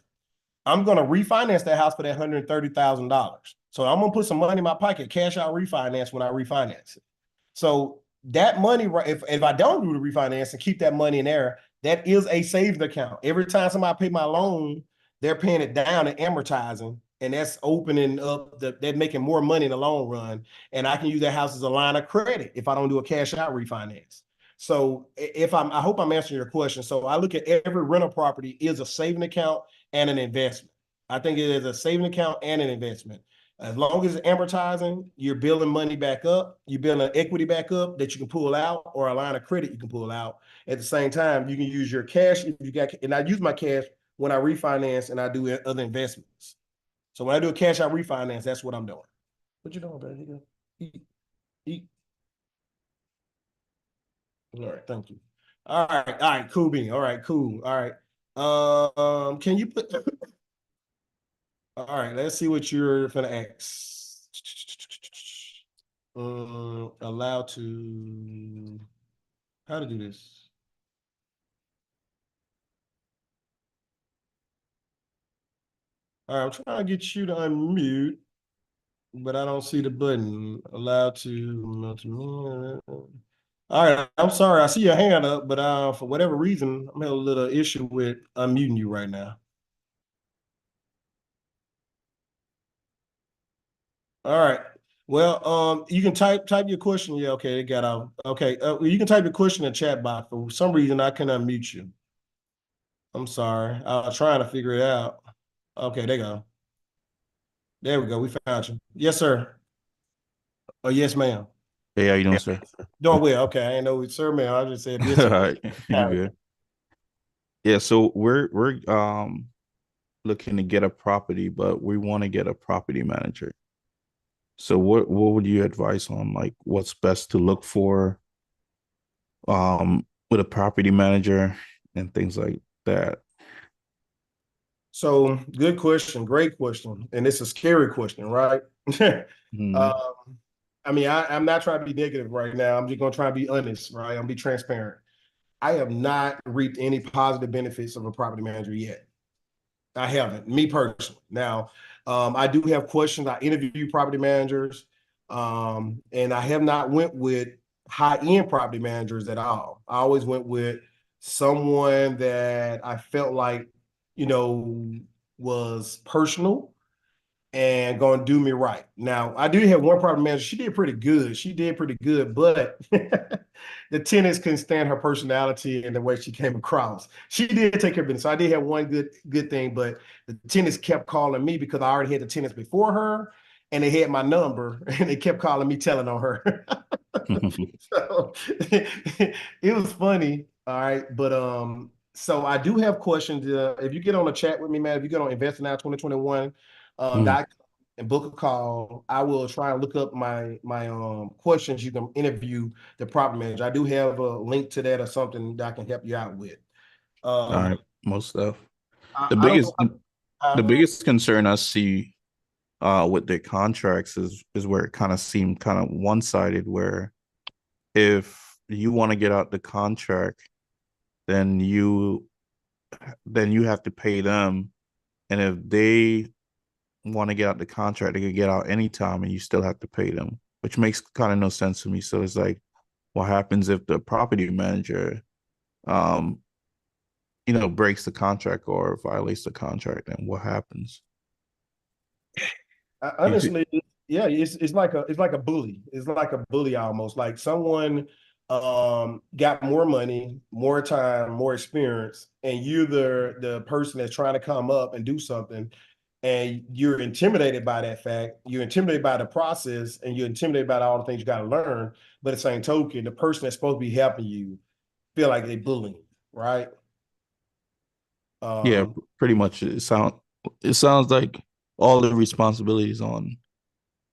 I'm gonna refinance that house for that $130,000. So I'm gonna put some money in my pocket, cash out refinance when I refinance it. So that money, if I don't do the refinance and keep that money in there, that is a savings account. Every time somebody pay my loan, they're paying it down and amortizing, and that's opening up they're making more money in the long run. And I can use that house as a line of credit if I don't do a cash out refinance. So I hope I'm answering your question. So I look at every rental property is a saving account and an investment. I think it is a saving account and an investment. As long as it's amortizing, you're building money back up, you're building equity back up that you can pull out, or a line of credit you can pull out. At the same time, you can use your cash if you got, and I use my cash when I refinance and I do other investments. So when I do a cash out refinance, that's what I'm doing. What you doing, baby? Eat, eat. All right, thank you. All right, cool bean. All right, cool. All right. Can you put all right, let's see what you're gonna ask. Allow to how to do this. All right, I'm trying to get you to unmute, but I don't see the button. Allow to. All right, I'm sorry. I see your hand up, but for whatever reason, I'm having a little issue with unmuting you right now. All right. Well, you can type your question. Yeah, okay, it got out. Okay, you can type your question in the chat box. For some reason, I can unmute you. I'm sorry. I was trying to figure it out. Okay, there you go. There we go. We found you. Yes, sir. Oh, yes, ma'am. Hey, how you doing, sir? Doing well. Okay, I ain't know it, sir, ma'am. I just said yes, All sir. right, you All right. good? Yeah, so we're looking to get a property, but we want to get a property manager. So what would you advise on like what's best to look for with a property manager and things like that? So, good question. Great question. And it's a scary question, right? Mm, um, I mean, I'm not trying to be negative right now. I'm just going to try to be honest, right? I'm going to be transparent. I have not reaped any positive benefits of a property manager yet. I haven't, me personally. Now, I do have questions. I interview property managers, and I have not went with high-end property managers at all. I always went with someone that I felt like, you know, was personal and gonna do me right. Now, I do have one property manager. She did pretty good. She did pretty good, but the tenants couldn't stand her personality and the way she came across. She did take care of business. So I did have one good thing, but the tenants kept calling me because I already had the tenants before her, and they had my number, and they kept calling me, telling on her. So it was funny. All right, but so I do have questions. If you get on a chat with me, man, if you get on Investing Now 2021 mm. and book a call, I will try and look up my questions. You can interview the property manager. I do have a link to that or something that I can help you out with. All Um, right, most stuff. I, The I don't know. biggest the biggest concern I see with their contracts is where it kind of seemed kind of one-sided, where if you want to get out the contract, then you have to pay them. And if they want to get out the contract, they could get out anytime and you still have to pay them, which makes kind of no sense to me. So it's like, what happens if the property manager um breaks the contract or violates the contract, and what happens? You see, Honestly, yeah, it's like a bully. It's like a bully almost. Like someone got more money, more time, more experience, and you're the person that's trying to come up and do something, and you're intimidated by that fact. You're intimidated by the process, and you're intimidated by all the things you got to learn. But at the same token, the person that's supposed to be helping you feel like they bullying, right? yeah, Um, pretty much it sounds like all the responsibilities on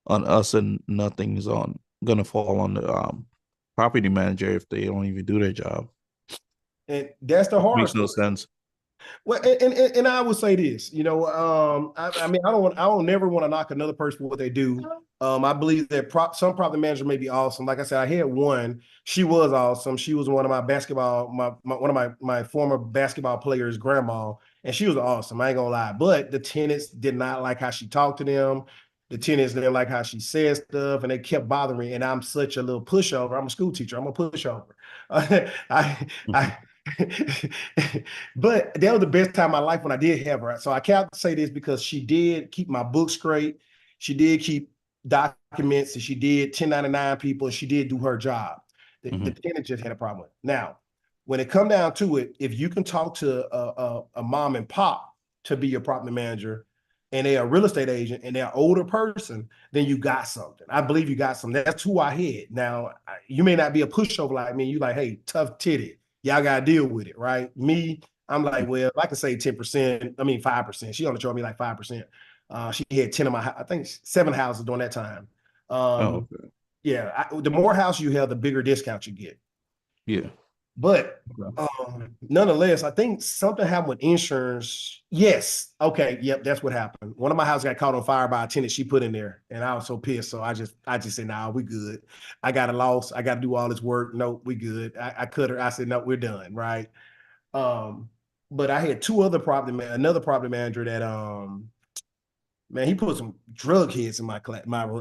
us and nothing is on gonna fall on the property manager if they don't even do their job. and that's the Which hard makes no stuff. sense. Well, and I would say this, I mean, I don't never want to knock another person for what they do. I believe that some property manager may be awesome. Like I said, I had one. She was awesome. She was one of my basketball, one of my former basketball players' grandma, and she was awesome. I ain't gonna lie. But the tenants did not like how she talked to them. The tenants didn't like how she said stuff, and they kept bothering me. And I'm such a little pushover. I'm a school teacher. I'm a pushover. I but that was the best time of my life when I did have her. So I can't say this because she did keep my book straight. She did keep documents and she did 1099 people. And she did do her job. The Mhm. tenant just had a problem with it. Now, when it come down to it, if you can talk to a mom and pop to be your property manager and they're a real estate agent and they're an older person, then you got something. I believe you got something. That's who I had. Now, you may not be a pushover like me. You like, hey, tough titty. Y'all got to deal with it, right? Me, I'm like, well, I can say 10%, I mean 5%. She only charged me like 5%. She had 10 of my, I think 7 houses during that time. Oh, Um, okay. yeah, the more house you have, the bigger discount you get. Yeah. But Okay. nonetheless, I think something happened with insurance. Yes. Okay. Yep. That's what happened. One of my houses got caught on fire by a tenant she put in there, and I was so pissed. So I just said, "Nah, we good. I got a loss. I got to do all this work. No, we good." I cut her. I said, "No, we're done." Right. Um, but I had another property manager that man, he put some drug heads in my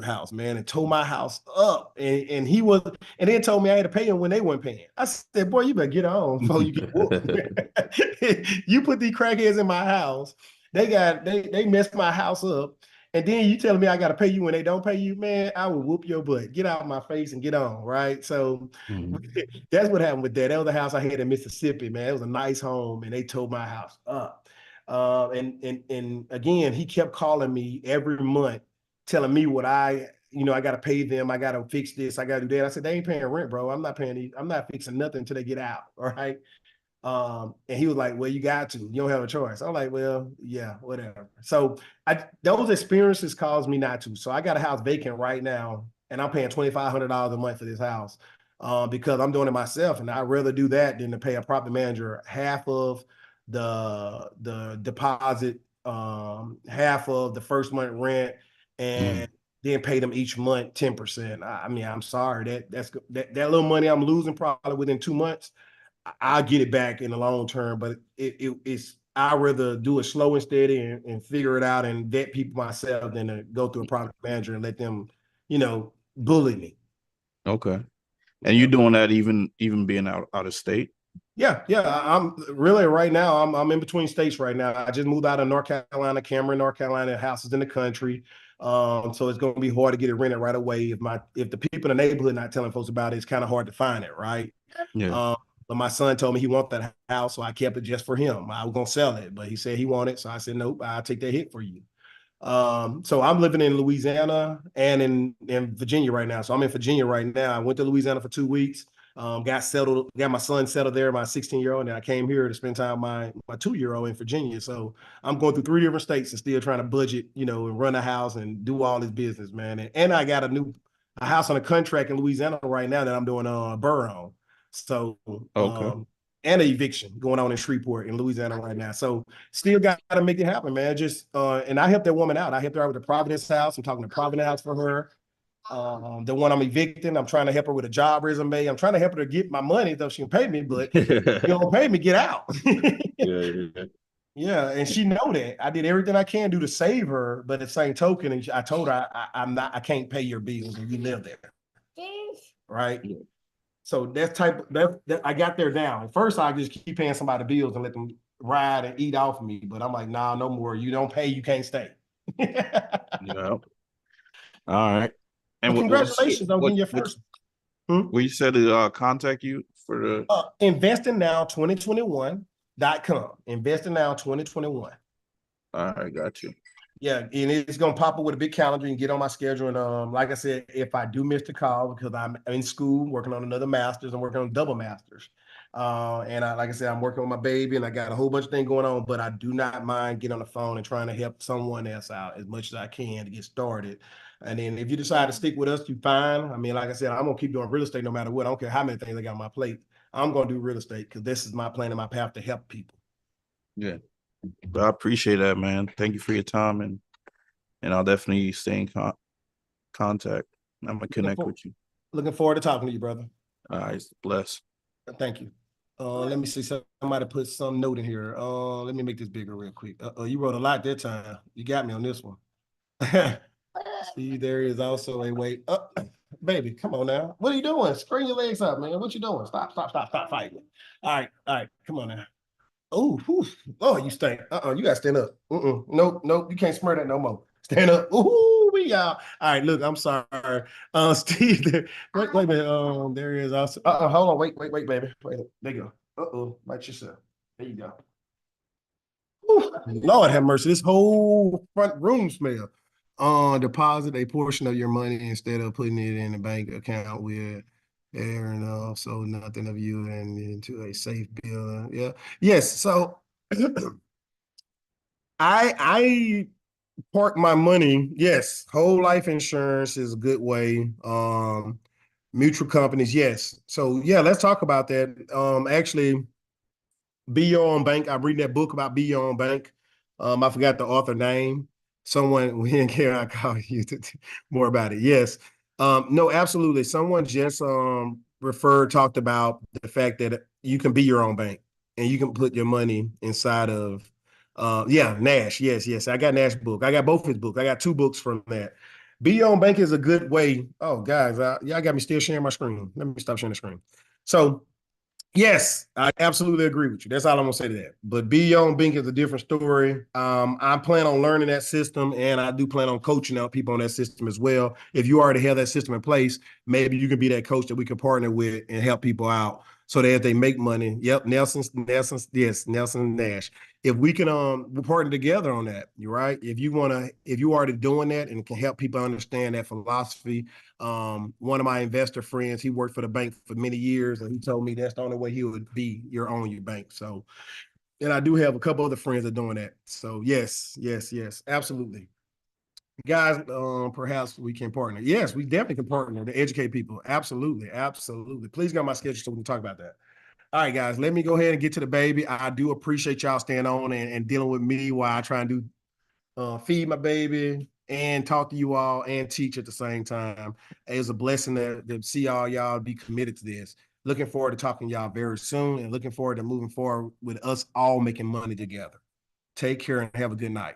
house, man, and tore my house up. And he was, and then told me I had to pay him when they weren't paying. I said, boy, you better get on before you get whooped. You put these crackheads in my house. They messed my house up. And then you telling me I got to pay you when they don't pay you, man, I will whoop your butt. Get out of my face and get on, right? So that's what happened with that. That was the house I had in Mississippi, man. It was a nice home, and they tore my house up. And again, he kept calling me every month, telling me what I got to pay them. I got to fix this. I got to do that. I said, they ain't paying rent, bro. I'm not paying. I'm not fixing nothing until they get out. All right. And he was like, well, you got to, you don't have a choice. I'm like, well, yeah, whatever. So those experiences caused me not to. So I got a house vacant right now, and I'm paying $2,500 a month for this house because I'm doing it myself. And I'd rather do that than to pay a property manager half of the deposit, half of the first month rent, and then pay them each month 10%. I mean, I'm sorry, that little money I'm losing probably within 2 months, I'll get it back in the long term, but it's I'd rather do it slow and steady and figure it out and vet people myself than to go through a property manager and let them, bully me. Okay. And you doing that even being out of state? Yeah. I'm really right now. I'm in between states right now. I just moved out of North Carolina, Cameron, North Carolina. House is in the country, so it's going to be hard to get it rented right away. If the people in the neighborhood not telling folks about it, it's kind of hard to find it, right? Yeah. But my son told me he wanted that house, so I kept it just for him. I was gonna sell it, but he said he wanted it, so I said nope. I'll take that hit for you. So I'm living in Louisiana and in Virginia right now. So I'm in Virginia right now. I went to Louisiana for 2 weeks. Got settled, got my son settled there, my 16-year-old, and I came here to spend time with my 2-year-old in Virginia. So I'm going through 3 different states and still trying to budget, and run a house and do all this business, man. And I got a house on a contract in Louisiana right now that I'm doing a burr on. So Okay. and an eviction going on in Shreveport in Louisiana right now. So still got to make it happen, man. Just and I helped that woman out. I helped her out with the Providence house. I'm talking to Providence house for her. The one I'm evicting, I'm trying to help her with a job resume. I'm trying to help her to get my money though she can pay me, but you don't pay me, get out. Yeah. Yeah, and she know that. I did everything I can do to save her, but at the same token, and I told her I can't pay your bills and you live there. Right. Yeah. So that I got there down. At first, I just keep paying somebody bills and let them ride and eat off of me. But I'm like, nah, no more. You don't pay, you can't stay. Yeah. All right. And But congratulations on getting your first. You said to contact you for the investingnow2021.com. Investingnow2021. All right, got you. Yeah, and it's gonna pop up with a big calendar and get on my schedule. And like I said, if I do miss the call because I'm in school working on another master's, I'm working on double masters. And like I said, I'm working on my baby and I got a whole bunch of things going on, but I do not mind getting on the phone and trying to help someone else out as much as I can to get started. And then if you decide to stick with us, you fine. I mean, like I said, I'm gonna keep doing real estate no matter what. I don't care how many things I got on my plate. I'm gonna do real estate because this is my plan and my path to help people. Yeah. But I appreciate that, man. Thank you for your time, and I'll definitely stay in contact. I'm gonna connect with you. Looking forward to talking to you, brother. All right, bless. Thank you. Let me see. Somebody put some note in here. Let me make this bigger real quick. You wrote a lot that time. You got me on this one. See, there is also a way up. Baby, come on now. What are you doing? Spring your legs up, man. What you doing? Stop fighting. All right. Come on now. Oh, you stink. You gotta stand up. Nope, you can't smell that no more. Stand up. Ooh, all right. Look, I'm sorry. Steve, wait a minute. There is also. Hold on. Wait, baby. Wait. There you go. Bite yourself. There you go. Ooh, Lord have mercy. This whole front room smell. Deposit a portion of your money instead of putting it in a bank account with and also nothing of you and into a safe bill. Yeah. Yes. So I park my money. Yes. Whole life insurance is a good way. Mutual companies. Yes. So yeah, let's talk about that. Actually, Be Your Own Bank. I'm reading that book about Be Your Own Bank. I forgot the author name. Someone, we didn't care. I call you more about it. Yes. No, absolutely. Someone just talked about the fact that you can be your own bank and you can put your money inside of Nash. Yes. I got Nash book. I got both his books. I got 2 books from that. Be Your Own Bank is a good way. Oh, guys, y'all got me still sharing my screen. Let me stop sharing the screen. So Yes, I absolutely agree with you. That's all I'm gonna say to that. But Be Your Own Bink is a different story. I plan on learning that system, and I do plan on coaching out people on that system as well. If you already have that system in place, maybe you can be that coach that we can partner with and help people out so that if they make money. Yep, yes, Nelson Nash. If we can we partner together on that, you're right. If you already doing that and can help people understand that philosophy. One of my investor friends, he worked for the bank for many years, and he told me that's the only way he would be your own your bank. So, and I do have a couple other friends that are doing that. So yes, absolutely. Guys, perhaps we can partner. Yes, we definitely can partner to educate people. Absolutely. Please go on my schedule so we can talk about that. All right, guys, let me go ahead and get to the baby. I do appreciate y'all staying on and dealing with me while I try and do feed my baby and talk to you all and teach at the same time. It's a blessing to see all y'all be committed to this. Looking forward to talking to y'all very soon and looking forward to moving forward with us all making money together. Take care and have a good night.